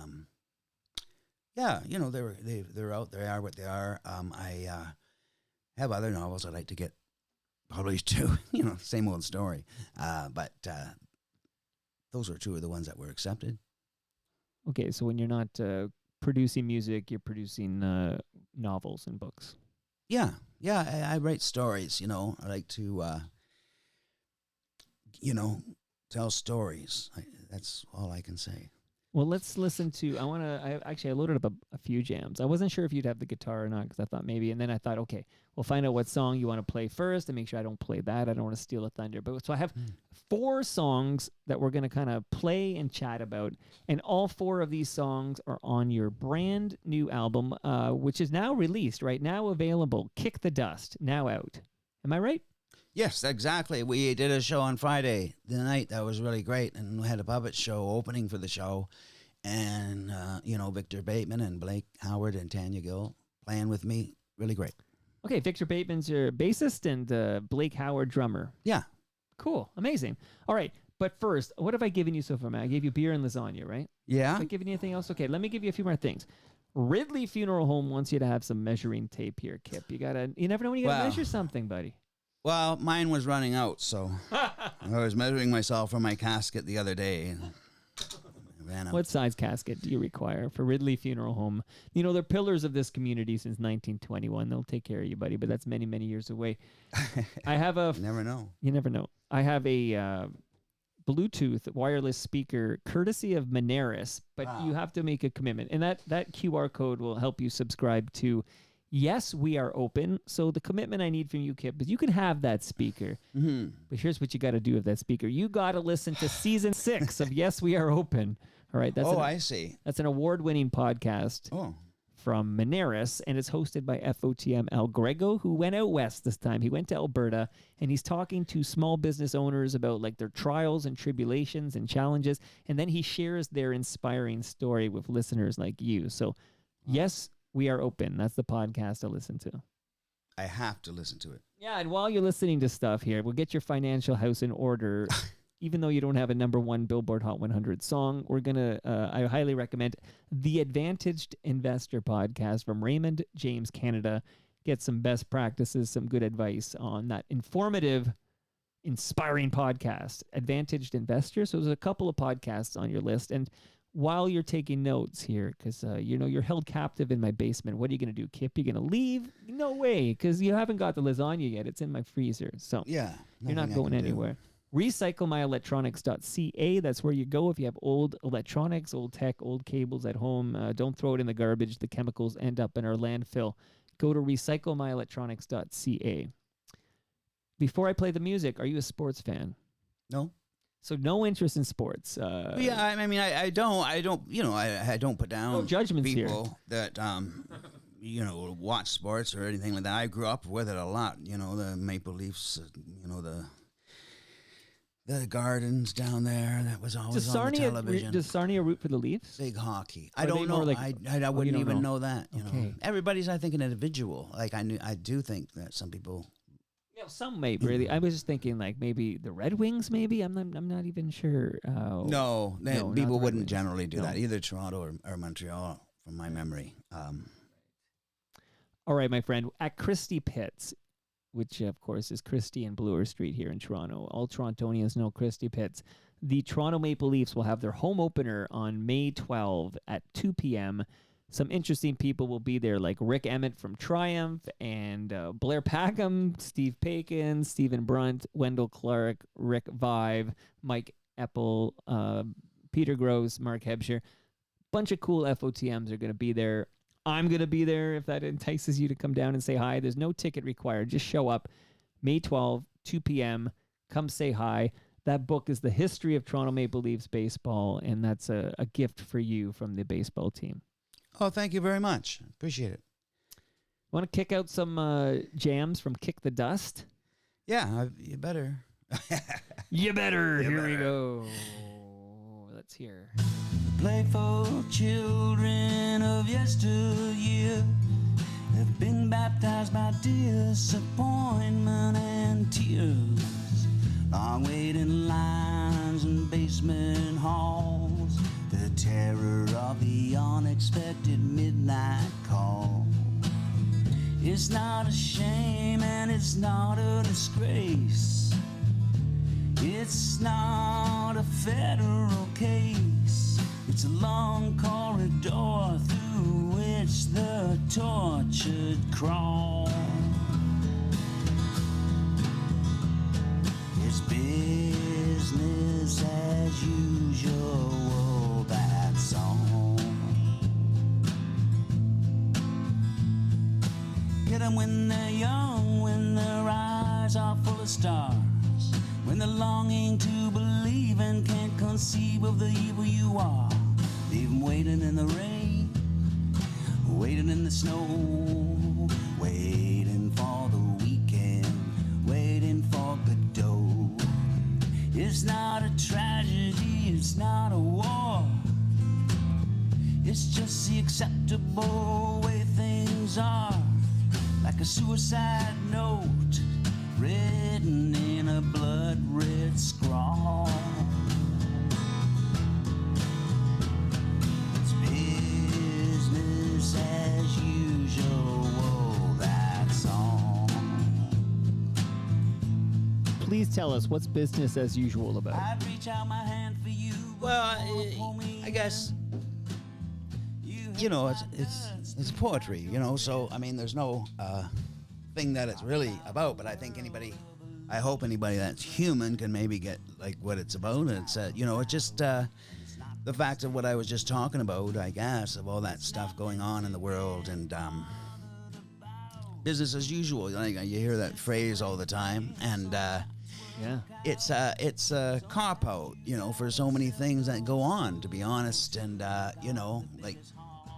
yeah, you know, they're out. They are what they are. I have other novels I'd like to get published too. You know, same old story. But those are two of the ones that were accepted. Okay, so when you're not producing music, you're producing novels and books. Yeah, I write stories. You know, I like to, you know, tell stories. That's all I can say. Well, let's listen to. I loaded up a few jams. I wasn't sure if you'd have the guitar or not because I thought maybe, and then I thought, okay, we'll find out what song you want to play first and make sure I don't play that. I don't want to steal a thunder. But so I have 4 songs that we're going to kind of play and chat about, and all 4 of these songs are on your brand new album, which is now released, right now available. Kick the Dust, now out. Am I right? Yes, exactly. We did a show on Friday the night that was really great, and we had a puppet show opening for the show, and you know, Victor Bateman and Blake Howard and Tanya Gill playing with me, really great. Okay, Victor Bateman's your bassist and Blake Howard drummer. Yeah, cool, amazing. All right, but first, what have I given you so far, man? I gave you beer and lasagna, right? Yeah. Have I given you anything else? Okay, let me give you a few more things. Ridley Funeral Home wants you to have some measuring tape here, Kyp. You never know when you gotta measure something, buddy. Well, mine was running out, so I was measuring myself for my casket the other day. And I ran out. What size casket do you require for Ridley Funeral Home? You know, they're pillars of this community since 1921. They'll take care of you, buddy, but that's many, many years away. I have a... Never know. You never know. I have a Bluetooth wireless speaker courtesy of Moneris, but you have to make a commitment. And that QR code will help you subscribe to Yes, We Are Open. So the commitment I need from you, Kyp, is you can have that speaker. Mm-hmm. But here's what you got to do with that speaker. You got to listen to season 6 of Yes, We Are Open. All right. I see. That's an award-winning podcast from Moneris, and it's hosted by FOTM El Grego, who went out west this time. He went to Alberta, and he's talking to small business owners about like their trials and tribulations and challenges, and then he shares their inspiring story with listeners like you. So, Yes, We Are Open. That's the podcast to listen to. I have to listen to it. Yeah, and while you're listening to stuff here, we'll get your financial house in order. Even though you don't have a #1 Billboard Hot 100 song, we're going to, I highly recommend the Advantaged Investor podcast from Raymond James Canada. Get some best practices, some good advice on that informative, inspiring podcast, Advantaged Investor. So there's a couple of podcasts on your list. And while you're taking notes here, because, you know, you're held captive in my basement, what are you going to do, Kyp? You're going to leave? No way, because you haven't got the lasagna yet. It's in my freezer. So yeah, you're not going anywhere. Recyclemyelectronics.ca. That's where you go if you have old electronics, old tech, old cables at home. Don't throw it in the garbage. The chemicals end up in our landfill. Go to recyclemyelectronics.ca. Before I play the music, are you a sports fan? No. So no interest in sports. Yeah, I mean, I don't. You know, I don't put down no judgments people here. That you know, watch sports or anything like that. I grew up with it a lot. You know, the Maple Leafs. You know, the Gardens down there. That was always on the television. Does Sarnia root for the Leafs? Big hockey. I don't know. Like, I wouldn't even know that. You know, everybody's, I think, an individual. Like I do think that some people. Yeah, some may really. I was just thinking like maybe the Red Wings. Maybe I'm not even sure. No, people wouldn't generally do that. Either Toronto or Montreal, from my memory. All right, my friend, at Christie Pitts, which, of course, is Christie and Bloor Street here in Toronto. All Torontonians know Christie Pitts. The Toronto Maple Leafs will have their home opener on May 12 at 2 p.m. some interesting people will be there, like Rick Emmett from Triumph and Blair Packham, Steve Paikin, Stephen Brunt, Wendell Clark, Rick Vive, Mike Eppel, Peter Gross, Mark Hebscher. Bunch of cool FOTMs are going to be there. I'm going to be there if that entices you to come down and say hi. There's no ticket required. Just show up. May 12, 2 p.m. Come say hi. That book is The History of Toronto Maple Leafs Baseball, and that's a gift for you from the baseball team. Oh, thank you very much. Appreciate it. Want to kick out some jams from Kick the Dust? Yeah, you better. You better. Here we go. Let's hear. Playful children of yesteryear have been baptized by disappointment and tears. Long waiting lines in basement halls, the terror of the unexpected midnight call. It's not a shame and it's not a disgrace. It's not a federal case. It's a long corridor through which the tortured crawl. It's business as usual, that song. Get 'em when they're young, when their eyes are full of stars, when they're longing to believe and can't conceive of the evil you are. Leave 'em waiting in the rain, waiting in the snow, waiting for the weekend, waiting for Godot. It's not a tragedy, it's not a war. It's just the acceptable way things are, like a suicide note written in a blood-red scrawl. It's business as usual, that song. Please tell us, what's business as usual about? I'd reach out my hand for you. Well, I guess, you know, it's poetry, you know, so, I mean, there's no thing that it's really about, but I think I hope anybody that's human can maybe get, like, what it's about, and it's, you know, it's just the fact of what I was just talking about, I guess, of all that stuff going on in the world, and business as usual. Like, you hear that phrase all the time, and Yeah. it's a cop out, you know, for so many things that go on, to be honest. And you know, like,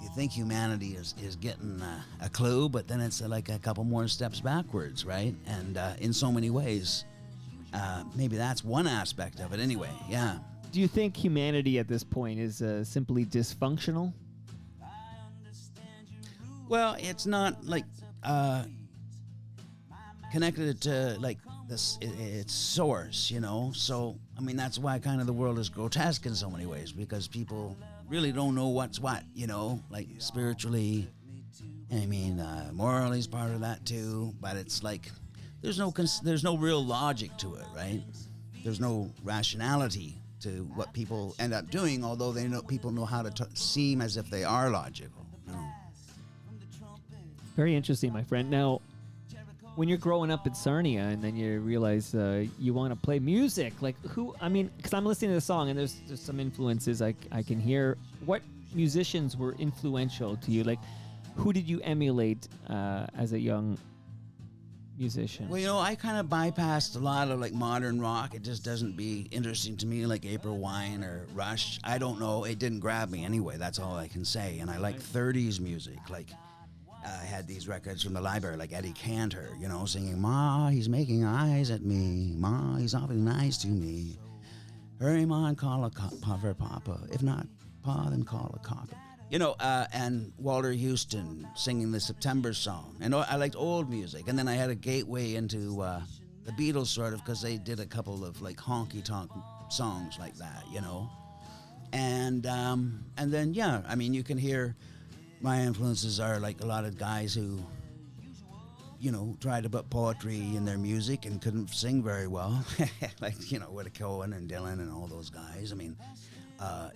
you think humanity is getting a clue, but then it's like a couple more steps backwards, right? And in so many ways, maybe that's one aspect of it anyway. Yeah. Do you think humanity at this point is simply dysfunctional? Well, it's not like connected to like this its source, you know. So I mean, that's why kind of the world is grotesque in so many ways, because people really don't know what's what, you know, like spiritually. I mean, morally is part of that too, but it's like there's no real logic to it, right? There's no rationality to what people end up doing, although people know how to seem as if they are logical. You know? Very interesting, my friend. Now, when you're growing up at Sarnia and then you realize you want to play music, like who, I mean, because I'm listening to the song and there's some influences I can hear. What musicians were influential to you? Like, who did you emulate as a young musician? Well, you know, I kind of bypassed a lot of like modern rock. It just doesn't be interesting to me, like April Wine or Rush. I don't know. It didn't grab me anyway. That's all I can say. And I like 30s music. Like, I had these records from the library, like Eddie Cantor, you know, singing, "Ma, he's making eyes at me. Ma, he's awfully nice to me. Hurry, Ma, and call a cop for Papa. If not Pa, then call a cop." You know, and Walter Houston singing the September song. And I liked old music. And then I had a gateway into the Beatles, sort of, because they did a couple of, like, honky-tonk songs like that, you know. And then, yeah, I mean, you can hear my influences are, like, a lot of guys who, you know, tried to put poetry in their music and couldn't sing very well. Like, you know, Whitty Cohen and Dylan and all those guys. I mean,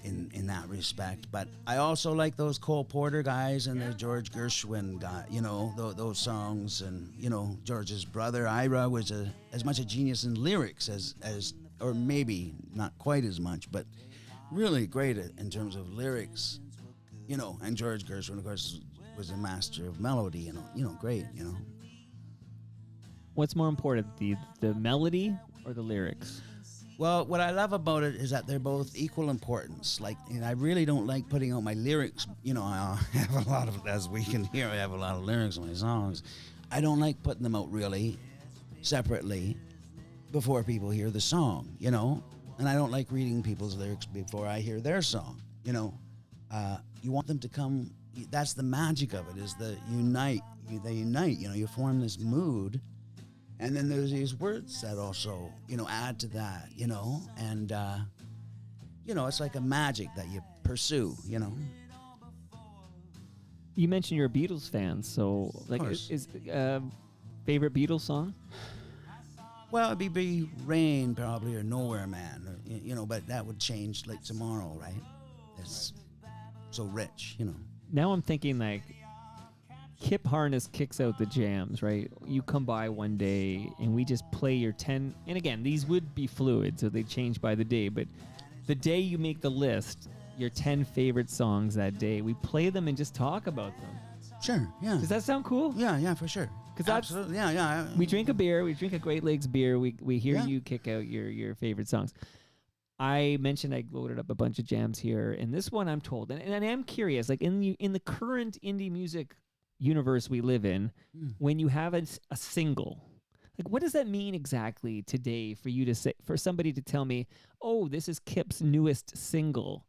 in that respect. But I also like those Cole Porter guys and the George Gershwin guy, you know, those songs. And, you know, George's brother, Ira, was as much a genius in lyrics as, or maybe not quite as much, but really great in terms of lyrics, you know. And George Gershwin, of course, was a master of melody, great, you know. What's more important, the melody or the lyrics? Well, what I love about it is that they're both equal importance. Like, and I really don't like putting out my lyrics. You know, I have a lot of, as we can hear, I have a lot of lyrics in my songs. I don't like putting them out really separately before people hear the song, you know. And I don't like reading people's lyrics before I hear their song, you know. You want them to come. That's the magic of it, is they unite, you know, you form this mood. And then there's these words that also, you know, add to that, you know. And, you know, it's like a magic that you pursue, you know. You mentioned you're a Beatles fan, so, like, is favorite Beatles song? Well, it'd be Rain, probably, or Nowhere Man, or, you know, but that would change, like, tomorrow, right? It's so rich, you know. Now I'm thinking, like, Kyp Harness kicks out the jams, right? You come by one day and we just play your 10, and again, these would be fluid, so they change by the day, but the day you make the list, your 10 favorite songs that day, we play them and just talk about them. Sure, yeah. Does that sound cool? Yeah, for sure. Absolutely, yeah. We drink a beer, we drink a Great Lakes beer, we hear you kick out your favorite songs. I mentioned I loaded up a bunch of jams here, and this one I'm told, and I am curious, like in the current indie music universe we live in, when you have a single, like what does that mean exactly today for you to say, for somebody to tell me, oh, this is Kyp's newest single?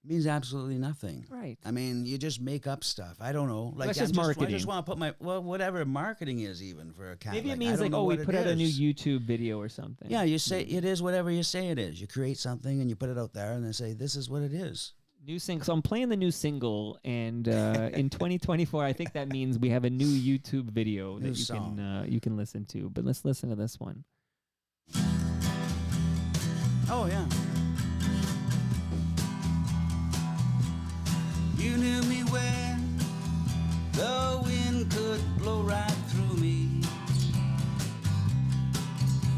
It means absolutely nothing. Right. I mean, you just make up stuff. I don't know. Like, that's just marketing. I just want to put whatever marketing is even for a cat. Maybe like, it means like, oh, we put out a new YouTube video or something. Yeah, you say it is whatever you say it is. You create something and you put it out there and they say, this is what it is. New single. So I'm playing the new single, and in 2024, I think that means we have a new YouTube video that you can listen to. But let's listen to this one. Oh yeah. You knew me when the wind could blow right through me,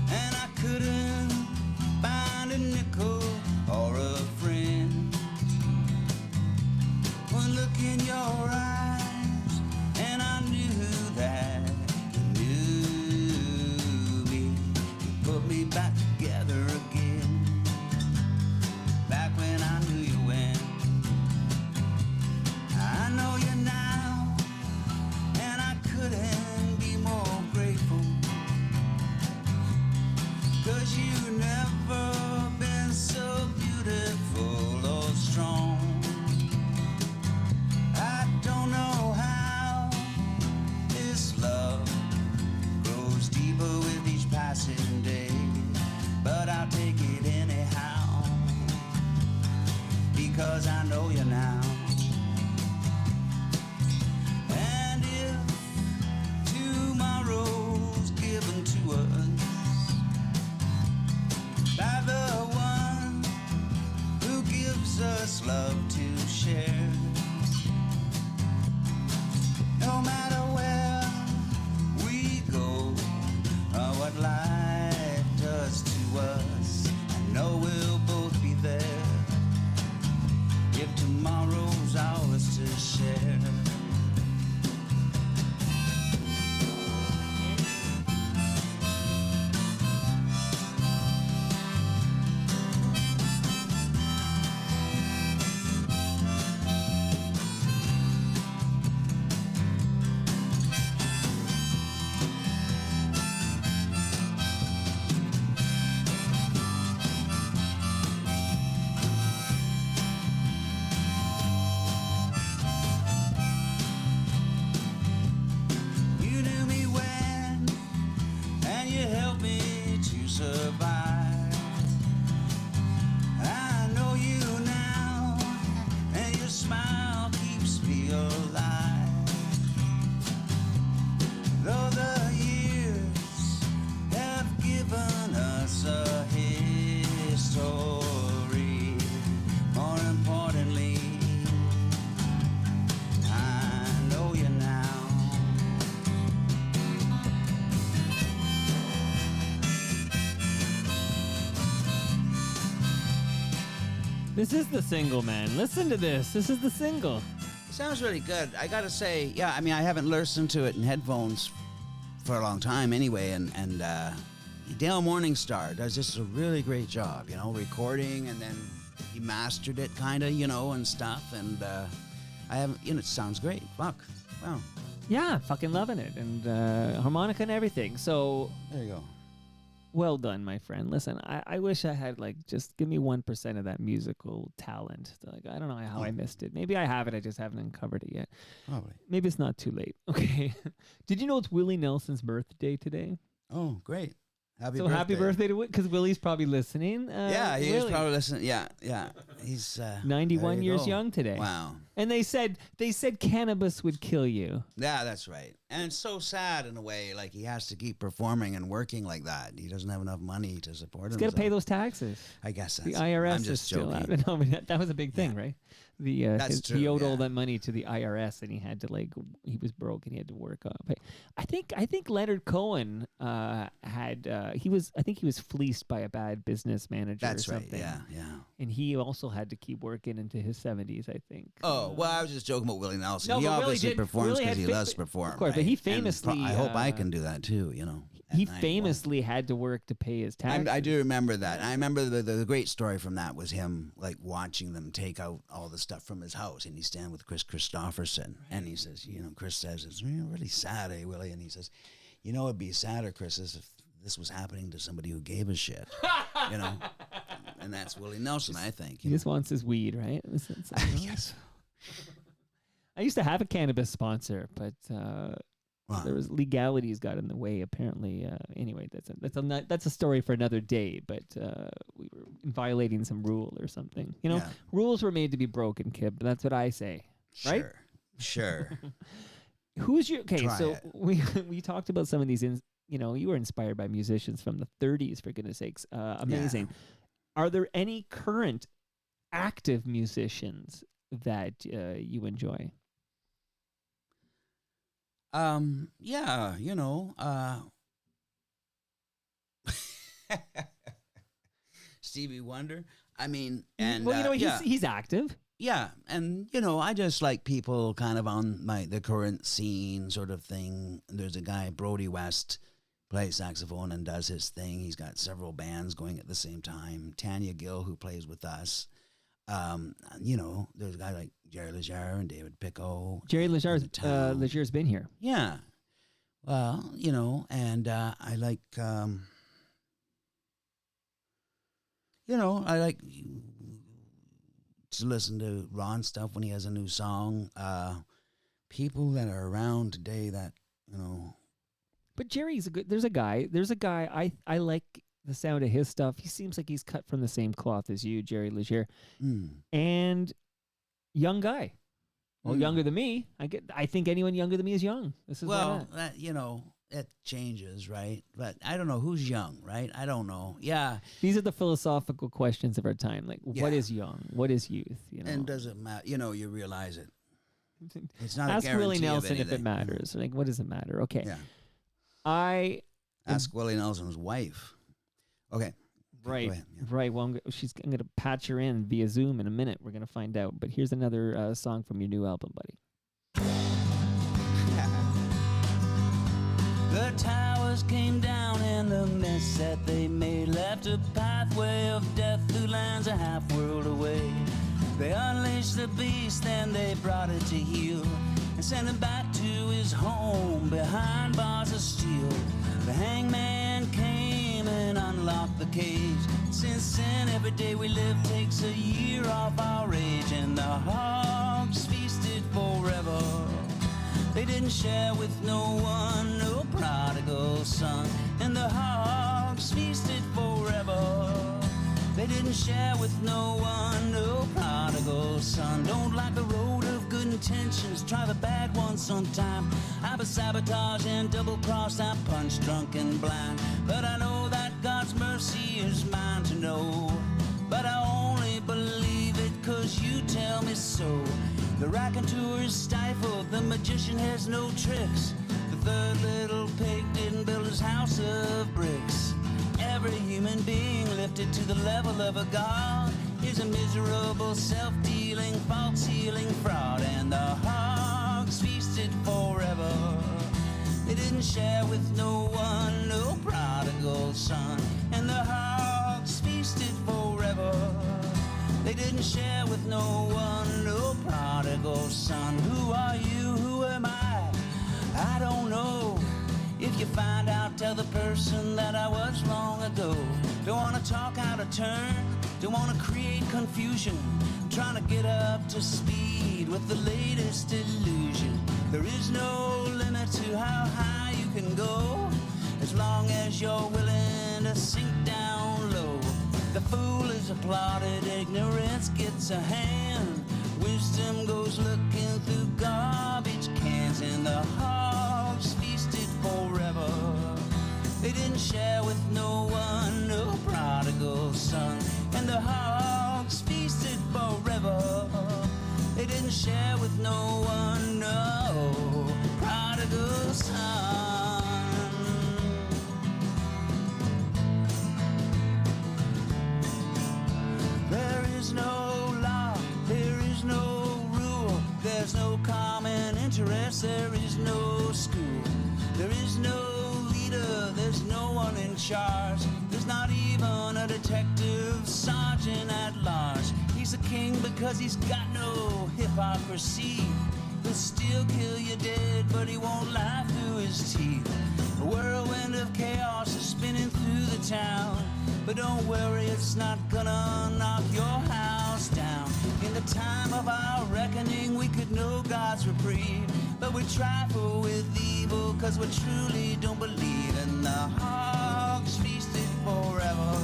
and I couldn't find a nickel or a friend. One look in your eyes, and I knew that you knew me. You put me back together again, back when I knew you when. I know you now, and I couldn't be more grateful, 'cause you never been so beautiful or strong. I don't know how this love grows deeper with each passing day, but I'll take it anyhow, because I know you now. And if tomorrow's given to us by the one who gives us love to share, no matter where we go or what life does to us, I know we'll both be there if tomorrow's ours to share. This is the single, man. Listen to this. This is the single. It sounds really good. I gotta say, yeah. I mean, I haven't listened to it in headphones for a long time, anyway. And Dale Morningstar does just a really great job, you know, recording, and then he mastered it, kind of, you know, and stuff. And I haven't, you know, it sounds great. Fuck, wow. Yeah, fucking loving it, and harmonica and everything. So There you go. well done, my friend. Listen, I wish I had just give me 1% of that musical talent. I don't know how I missed it. Maybe I have it. I just haven't uncovered it yet. Probably. Maybe it's not too late. Okay. Did you know it's Willie Nelson's birthday today? Oh, great. Happy birthday to because Willie's probably listening. Yeah, he is probably listening. Yeah. He's 91 there you years go. young today. Wow. And they said cannabis would kill you. Yeah, that's right. And it's so sad in a way. Like, he has to keep performing and working like that. He doesn't have enough money to support He's himself. got to pay those taxes. I guess The that's IRS I'm is just still joking. out. No, but that was a big thing, right? That's true, He owed yeah. all that money to the IRS, and he had to he was broke, and he had to work up. I think Leonard Cohen he was fleeced by a bad business manager. That's or right. something. Yeah. And he also had to keep working into his 70s, I think. Oh, well, I was just joking about Willie Nelson. No, he but Willie obviously did- performs Willie because had he fa- loves to perform. of course, but right? he And famously, I hope I can do that too, you know. at He 91. famously had to work to pay his taxes. I do remember that. I remember the great story from that was him watching them take out all the stuff from his house, and he's standing with Chris Christopherson, and he says, Chris says, it's really sad, Willie? And he says, it'd be sadder, Chris, if this was happening to somebody who gave a shit, and that's Willie Nelson, I think. He just wants his weed, right? Yes. I used to have a cannabis sponsor, but Wow. there was legalities got in the way. Apparently, anyway, that's a story for another day. But we were violating some rule or something. Yeah. Rules were made to be broken, Kyp. That's what I say. Right? Sure. Who's your okay? Try So it. we talked about some of these. You were inspired by musicians from the 30s, for goodness sakes. Amazing. Are there any current active musicians that you enjoy? Yeah, Stevie Wonder. I mean, and he's active. yeah, and I just like people kind of on the current scene sort of thing. There's a guy, Brody West, plays saxophone and does his thing. He's got several bands going at the same time. Tanya Gill, who plays with us. There's a guy like Jerry Leger and David Picco. Jerry Leger's been here. Yeah. Well, and I like, I like to listen to Ron stuff when he has a new song. People that are around today that, But Jerry's there's a guy I like the sound of his stuff. He seems like he's cut from the same cloth as you, Jerry Leger. And young guy. Well, younger than me. I think anyone younger than me is young. This is that, it changes, right? But I don't know who's young, right? I don't know. Yeah. These are the philosophical questions of our time. Like, what Yeah. is young? What is youth? And does it matter? You realize it. It's not Ask a guarantee Willie of Nelson if it anything. matters. Like, what does it matter? Okay. Yeah. Ask Willie Nelson's wife. Okay. Right, Go ahead, yeah. right. Well, I'm going to patch her in via Zoom in a minute. We're going to find out. But here's another song from your new album, buddy. The towers came down and the mess that they made left a pathway of death through lands a half world away. They unleashed the beast and they brought it to heel and sent him back to his home behind bars of steel. The hangman came and unlocked the cage. Since then, every day we live takes a year off our age, and the hogs feasted forever. They didn't share with no one, no prodigal son, and the hogs feasted forever. They didn't share with no one, no prodigal son. Don't like the road of good intentions, try the bad one sometime. I've a sabotage and double cross, I punch drunk and blind. But I know that God's mercy is mine to know. But I only believe it 'cause you tell me so. The raconteur is stifled, the magician has no tricks. The third little pig didn't build his house of bricks. Every human being lifted to the level of a god. is a miserable, self-dealing, false-healing fraud, and the hogs feasted forever. They didn't share with no one, no prodigal son, and the hogs feasted forever. They didn't share with no one, no prodigal son. Who are you? Who am I don't know. If you find out, tell the person that I was long ago. Don't wanna talk out of turn, don't wanna create confusion. I'm trying to get up to speed with the latest illusion. There is no limit to how high you can go, as long as you're willing to sink down low. The fool is applauded, ignorance gets a hand. Wisdom goes looking through garbage cans, and the hogs feasted forever. They didn't share with no one, no prodigal son, and the hogs feasted forever. They didn't share with no one, no prodigal son. There is no law, there is no rule, there's no common interest, there is no school, there is no leader, there's no one in charge, there's not even a detective sergeant at large. He's a king because he's got no hypocrisy. He'll still kill you dead, but he won't lie through his teeth. A whirlwind of chaos is spinning through the town, but don't worry, it's not gonna knock your house down. In the time of our reckoning, we could know God's reprieve, but we trifle with evil, cause we truly don't believe. And the hogs feasted forever.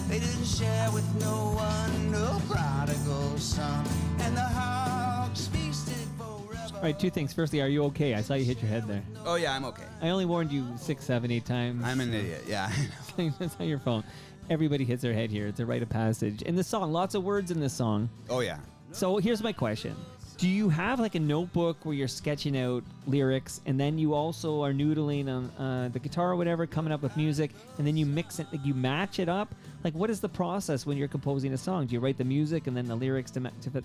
They didn't share with no one, no prodigal son. And the hogs feasted forever. All right, two things. Firstly, are you okay? I saw you hit your head there. Oh, yeah, I'm okay. I only warned you 6, 7, 8 times. I'm an idiot, yeah. That's on your phone. Everybody hits their head here. It's a rite of passage. In the song, lots of words in this song. Oh, yeah. So here's my question. Do you have like a notebook where you're sketching out lyrics, and then you also are noodling on the guitar or whatever, coming up with music, and then you mix it, like you match it up? Like, what is the process when you're composing a song? Do you write the music and then the lyrics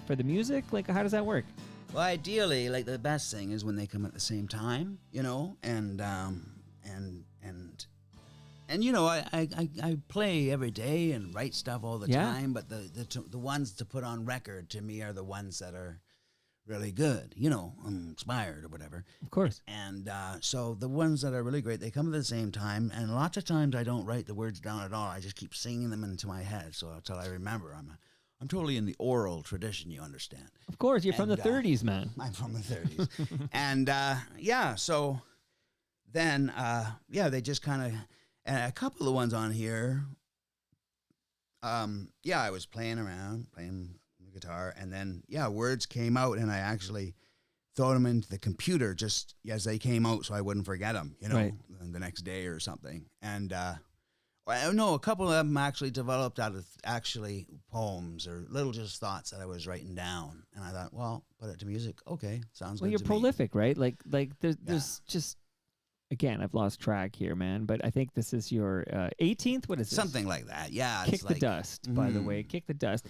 for the music? Like, how does that work? Well, ideally, like, the best thing is when they come at the same time, you know, and you know, I play every day and write stuff all the time, but the ones to put on record to me are the ones that are really good, you know, inspired or whatever. Of course. And so the ones that are really great, they come at the same time, and lots of times I don't write the words down at all. I just keep singing them into my head, so until I remember. I'm totally in the oral tradition, you understand. Of course, you're from the 30s, man. I'm from the 30s. And yeah, so then, they just kind of, and a couple of the ones on here, I was playing around, playing the guitar, and then, words came out, and I actually throw them into the computer just as they came out so I wouldn't forget them, you know, right, the next day or something. And, no, a couple of them actually developed out of actually poems or little just thoughts that I was writing down. And I thought, well, put it to music. Okay, sounds good. Well, you're to prolific, right? Like there's just, again, I've lost track here, man, but I think this is your 18th. What is this? Something like that. Yeah. Kick the Dust, by the way. Kick the Dust.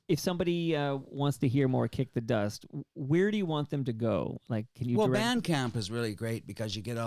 If somebody wants to hear more Kick the Dust, where do you want them to go? Like, can you? Well, Bandcamp is really great because you get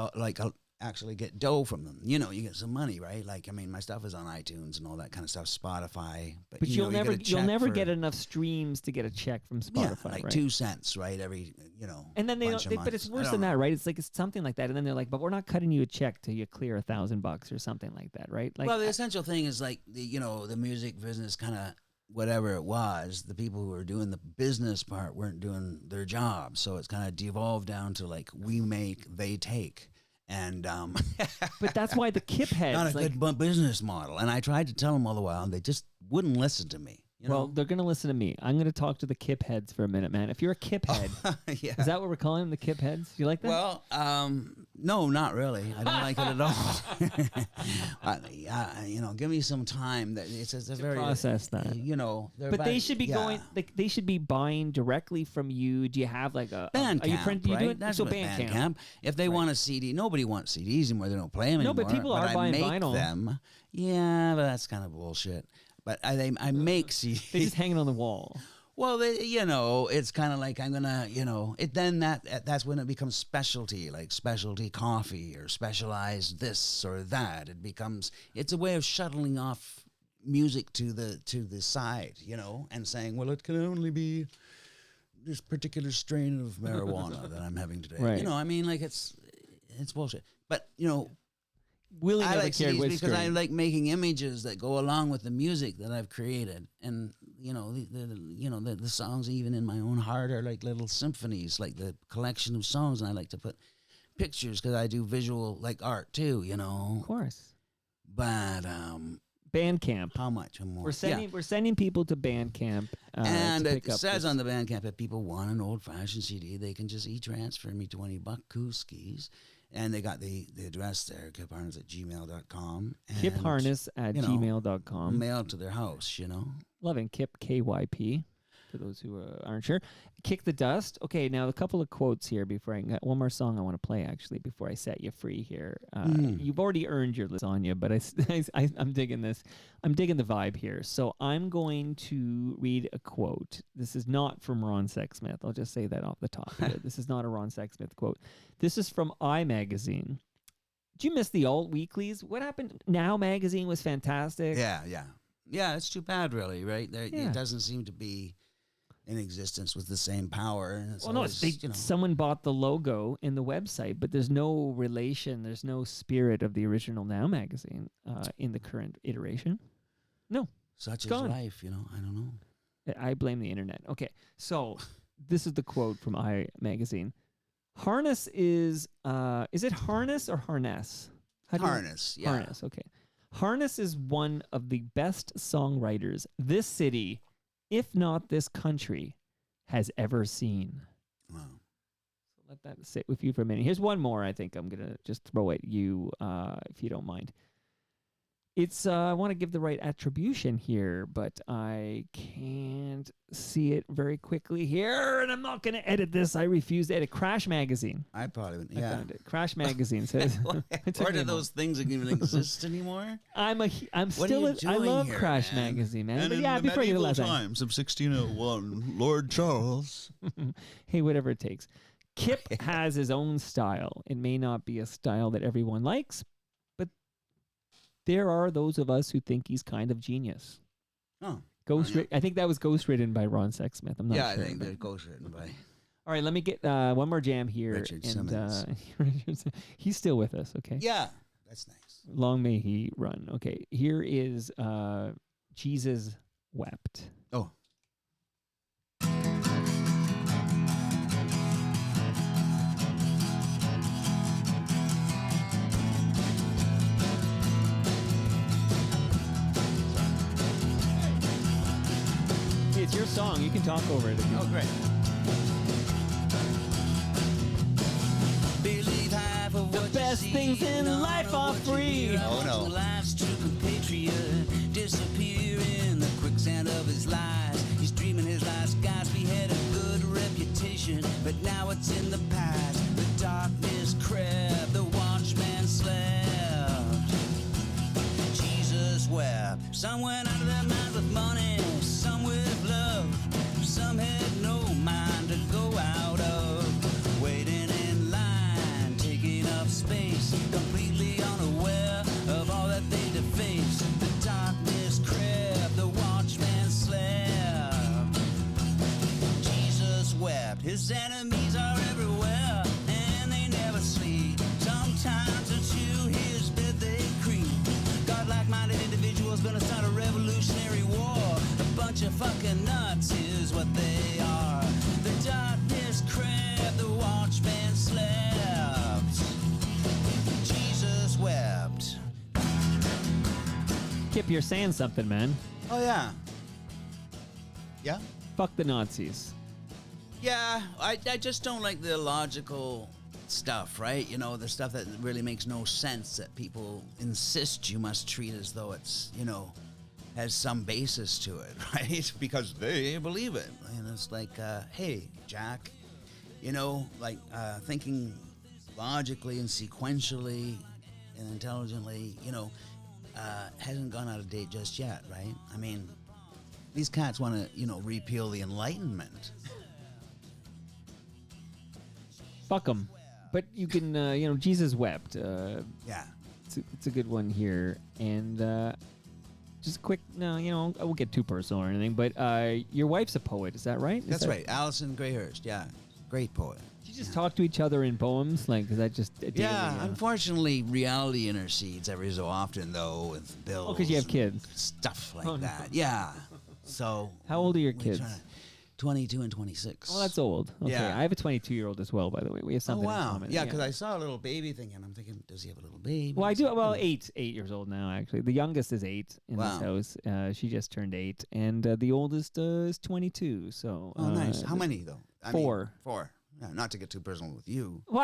actually get dough from them. You know, you get some money, right? Like, I mean, my stuff is on iTunes and all that kind of stuff, Spotify. But you'll never get enough streams to get a check from Spotify, like right? 2 cents, right? Every, you know. And then but it's worse than that, right? It's like, it's something like that. And then they're like, but we're not cutting you a check till you clear $1,000 or something like that, right? Like, well, the essential thing is like the music business kind of, whatever it was, the people who were doing the business part weren't doing their job. So it's kind of devolved down to like, we make, they take. And but that's why the Kyp heads, not a good business model. And I tried to tell them all the while, and they just wouldn't listen to me. Well, they're going to listen to me. I'm going to talk to the Kyp heads for a minute, man. If you're a Kyp head, is that what we're calling them, the Kyp heads? You like that? Well, no, not really. I don't like it at all. Give me some time. It's a very process that. But they should be going. Like, they should be buying directly from you. Do you have like a Bandcamp? Right? That's what Bandcamp. If they want a CD, nobody wants CDs anymore. They don't play them anymore. No, but people are buying vinyl. Them. Yeah, but that's kind of bullshit. But I make CDs. They just hanging on the wall. Well, it's kind of like I'm gonna, that's when it becomes specialty, like specialty coffee or specialized this or that. It's a way of shuttling off music to the side, and saying, well, it can only be this particular strain of marijuana that I'm having today. Right. It's bullshit. But Willie I never like cared CDs which because I strain. like making images that go along with the music that I've created, and the songs even in my own heart are like little symphonies, like the collection of songs. And I like to put pictures because I do visual like art too, Of course. But Bandcamp. how much more? We're sending people to Bandcamp. And to it pick up says this. on the Bandcamp, if people want an old-fashioned CD, they can just e-transfer me $20 kooskies. And they got the address there, kypharness@gmail.com. Kyp Harness at gmail.com. Mail to their house, Loving Kyp, KYP, for those who aren't sure. Kick the Dust. Okay, now a couple of quotes here before I got one more song I want to play, actually, before I set you free here. You've already earned your lasagna, but I'm digging this. I'm digging the vibe here. So I'm going to read a quote. This is not from Ron Sexsmith. I'll just say that off the top here. This is not a Ron Sexsmith quote. This is from iMagazine. Did you miss the alt weeklies? What happened? Now Magazine was fantastic. Yeah. It's too bad, really, right? It doesn't seem to be in existence with the same power. And it's someone bought the logo in the website, but there's no relation, there's no spirit of the original Now Magazine in the current iteration. No. Such is gone. life, I don't know. I blame the internet. Okay, so this is the quote from iMagazine. Harness is it Harness or Harness? Harness, yeah. Harness, okay. Harness is one of the best songwriters this city, if not this country, has ever seen. Wow. So let that sit with you for a minute. Here's one more I think I'm going to just throw at you, if you don't mind. It's I want to give the right attribution here, but I can't see it very quickly here, and I'm not going to edit this. I refuse to edit. Crash Magazine. I probably would, I yeah. found it. Crash Magazine says. Where do those things even exist anymore? I'm What are still. you I doing love here, Crash man? Magazine, man. And But in yeah, the before you medieval last time. times of 1601, Lord Charles. Hey, whatever it takes. Kyp has his own style. It may not be a style that everyone likes, but there are those of us who think he's kind of genius. Oh. I think that was ghostwritten by Ron Sexsmith. I'm not Yeah, sure. I think but- they're ghostwritten by All right, let me get one more jam here. Richard and, Simmons. he's still with us, okay? Yeah, that's nice. Long may he run. Okay, here is Jesus Wept. Oh. It's your song. You can talk over it if you want. Great. Believe half of what The best you things see in and life all are of what you free. hear. Oh, no. Life's true compatriot disappear in the quicksand of his lies. He's dreaming his last Gatsby had a good reputation, but now it's in the past. The darkness crept, the watchman slept. Jesus wept. Some went out of their minds with money, some with love. Some had no mind to go out of. Waiting in line, taking up space, completely unaware of all that they deface. The darkness crept, the watchman slept. Jesus wept. His enemies are everywhere, and they never sleep. Sometimes into his bed they creep. God-like-minded individuals gonna start a revolutionary war. A bunch of fucking nuts is what they are. The darkness crept, the watchman slept. Jesus wept. Kyp, you're saying something, man. Oh, yeah. Yeah? Fuck the Nazis. Yeah, I just don't like the illogical stuff, right? The stuff that really makes no sense that people insist you must treat as though it's, has some basis to it, right? Because they believe it. And it's like, hey, Jack, thinking logically and sequentially and intelligently, hasn't gone out of date just yet, right? I mean, these cats want to, repeal the Enlightenment. Fuck them. But you can, Jesus wept. Yeah. It's a good one here. And just quick, no, I won't get too personal or anything, but your wife's a poet, is that right? That's right. Alison Grayhurst, yeah. Great poet. Did you just talk to each other in poems? Like, is that just a daily, Yeah, unfortunately, reality intercedes every so often, though, with bills. Oh, because you have kids. Stuff like Oh, that. no. Yeah. So. How old are your kids? 22 and 26. Oh, that's old. Okay. Yeah. I have a 22-year-old as well, by the way. We have something in common. Yeah, because I saw a little baby thing, and I'm thinking, does he have a little baby? Well, I do. Well, 8 years old now, actually. The youngest is 8 in Wow. this house. She just turned 8, and the oldest is 22. So. Oh, nice. How many though? I 4. mean, 4. Yeah, not to get too personal with you. Well,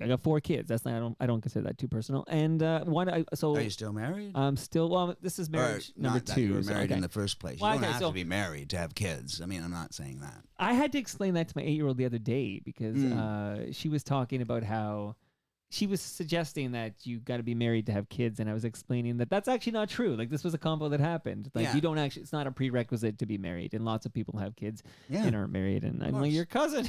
I got 4 kids. That's not. I don't consider that too personal. And one. So. Are you still married? I'm still. Well, this is marriage number not 2. That you were so, married okay. in the first place. Well, You don't okay, have so- to be married to have kids. I mean, I'm not saying that. I had to explain that to my 8-year-old the other day because she was talking about how she was suggesting that you got to be married to have kids, and I was explaining that that's actually not true. Like, this was a combo that happened. Like, Yeah. you don't actually. It's not a prerequisite to be married, and lots of people have kids Yeah. and aren't married. And I'm like, course. your cousin.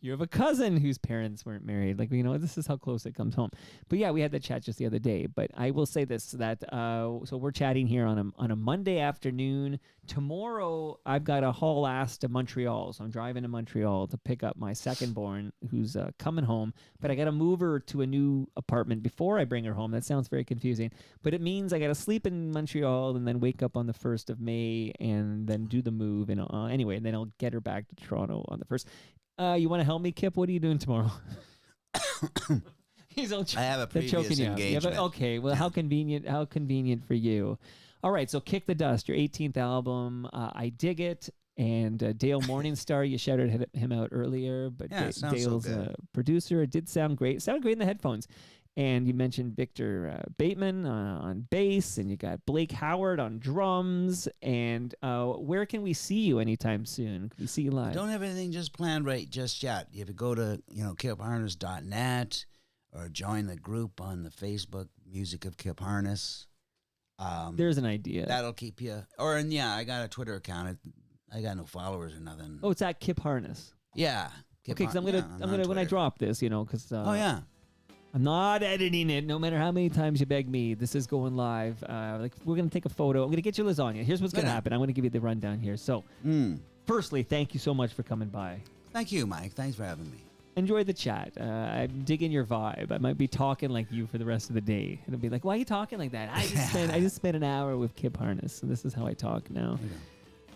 You have a cousin whose parents weren't married. Like, this is how close it comes home. But yeah, we had that chat just the other day. But I will say this, that so we're chatting here on a Monday afternoon. Tomorrow, I've got a haul ass to Montreal. So I'm driving to Montreal to pick up my second born who's coming home. But I got to move her to a new apartment before I bring her home. That sounds very confusing. But it means I got to sleep in Montreal and then wake up on the 1st of May and then do the move. And anyway, and then I'll get her back to Toronto on the 1st. You want to help me, Kyp? What are you doing tomorrow? He's all I have a they're choking previous you out. engagement. Okay, well, how convenient! How convenient for you. All right, so Kick the Dust, your 18th album. I dig it. And Dale Morningstar, you shouted him out earlier, but Yeah, it sounds so Dale's good. a producer. It did sound great. It sounded great in the headphones. And you mentioned Victor Bateman on bass, and you got Blake Howard on drums. And where can we see you anytime soon? Can we see you live? I don't have anything just planned right just yet. You have to go to, kypharness.net or join the group on the Facebook, Music of Kyp Harness. There's an idea. That'll keep you. I got a Twitter account. I got no followers or nothing. Oh, it's at Kyp Harness. Yeah. Okay, because I'm gonna when I drop this, because Oh, yeah. I'm not editing it. No matter how many times you beg me, this is going live. We're gonna take a photo. I'm gonna get you lasagna. Here's what's gonna Yeah. happen. I'm gonna give you the rundown here. So, firstly, thank you so much for coming by. Thank you, Mike. Thanks for having me. Enjoy the chat. I'm digging your vibe. I might be talking like you for the rest of the day. It'll be like, why are you talking like that? I just spent an hour with Kyp Harness, so this is how I talk now.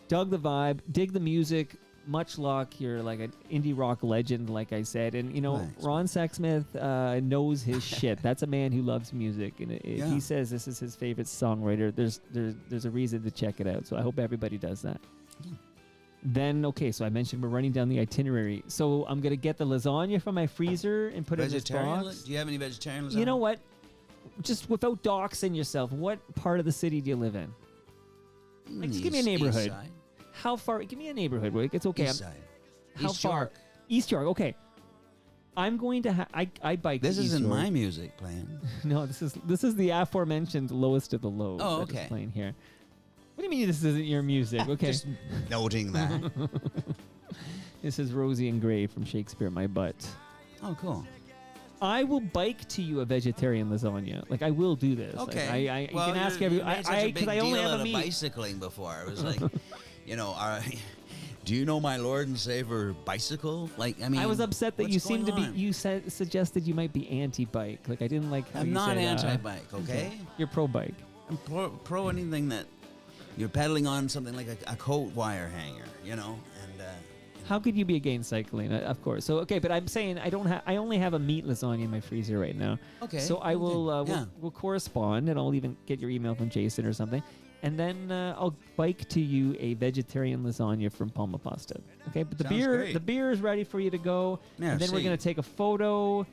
Dug the vibe, dig the music. Much luck. You're like an indie rock legend, like I said. And, Thanks. Ron Sexsmith knows his shit. That's a man who loves music. And if he says this is his favorite songwriter, there's a reason to check it out. So I hope everybody does that. Then, okay, so I mentioned we're running down the itinerary. So I'm going to get the lasagna from my freezer and put it in this box. Do you have any vegetarian lasagna? You know what? Just without doxing yourself, what part of the city do you live in? Like, just give me a neighborhood. East side. How far? Give me a neighborhood. Rick. It's okay. East side. How East far? York. East York. Okay. I'm going to. I bike. This to East isn't York. my music playing. No, this is the aforementioned lowest of the low. Oh, that is okay. playing here. What do you mean this isn't your music? Okay. Just noting that. This is Rosie and Gray from Shakespeare My Butt. Oh, cool. I will bike to you a vegetarian lasagna. Like, I will do this. Okay. Like, well, you can ask you every. made such a big Because I only deal have out a of meat. bicycling before. It was like, do you know my Lord and Savior bicycle? Like, I mean, I was upset that what's you seemed to going be. on? You suggested you might be anti-bike. Like, I didn't like how I'm you not said, anti-bike, okay? You're pro-bike. I'm pro anything that you're pedaling on something like a coat wire hanger, and How could you be against cycling? Of course. So okay, but I'm saying I only have a meat lasagna in my freezer right now. Okay, So I will okay, we'll correspond, and I'll even get your email from Jason or something, and then I'll bike to you a vegetarian lasagna from Palma Pasta. Okay, but Sounds great. the beer is ready for you to go, and then we're Merci. gonna take a photo.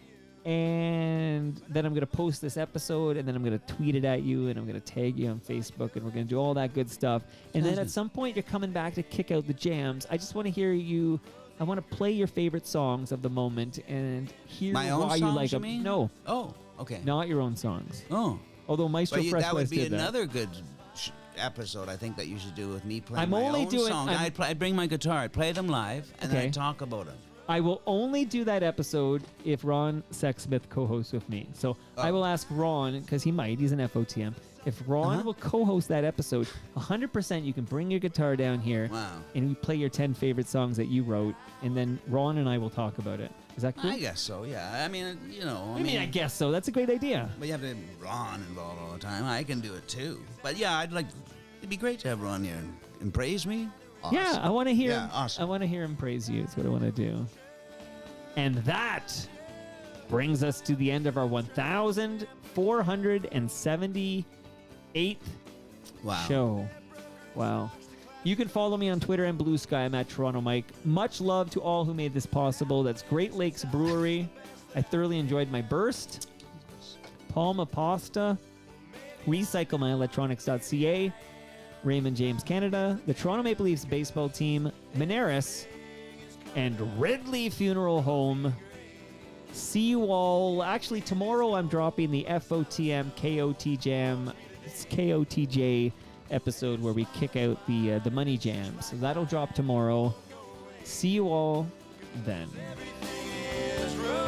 And then I'm going to post this episode, and then I'm going to tweet it at you, and I'm going to tag you on Facebook, and we're going to do all that good stuff. And then at some point, you're coming back to kick out the jams. I just want to hear you. I want to play your favorite songs of the moment and hear My own why you songs, like you them. mean? No, Oh, okay. not your own songs. Oh, Although Maestro But Fresh that would West be did that. another good episode, I think, that you should do with me playing I'm my only own doing- songs. I'm- I'd bring my guitar, I'd play them live, and then Okay. I'd talk about them. I will only do that episode if Ron Sexsmith co-hosts with me. So I will ask Ron, because he's an FOTM. If Ron will co-host that episode, 100% you can bring your guitar down here Wow. and we play your 10 favorite songs that you wrote, and then Ron and I will talk about it. Is that cool? I guess so, yeah. I mean, I guess so. That's a great idea. But you have to have Ron involved all the time. I can do it too. But yeah, it'd be great to have Ron here and praise me. Awesome. Yeah, I want to hear. Yeah, awesome. I want to hear him praise you. Is what I want to do. And that brings us to the end of our 1,478th Wow. show. Wow. You can follow me on Twitter and Blue Sky. I'm at Toronto Mike. Much love to all who made this possible. That's Great Lakes Brewery. I thoroughly enjoyed my burst. Palma Pasta. RecycleMyElectronics.ca. Raymond James Canada. The Toronto Maple Leafs baseball team. Monaris. And Ridley Funeral Home. See you all. Actually, tomorrow I'm dropping the FOTM KOTJ episode where we kick out the money jam. So that'll drop tomorrow. See you all then. Everything is right.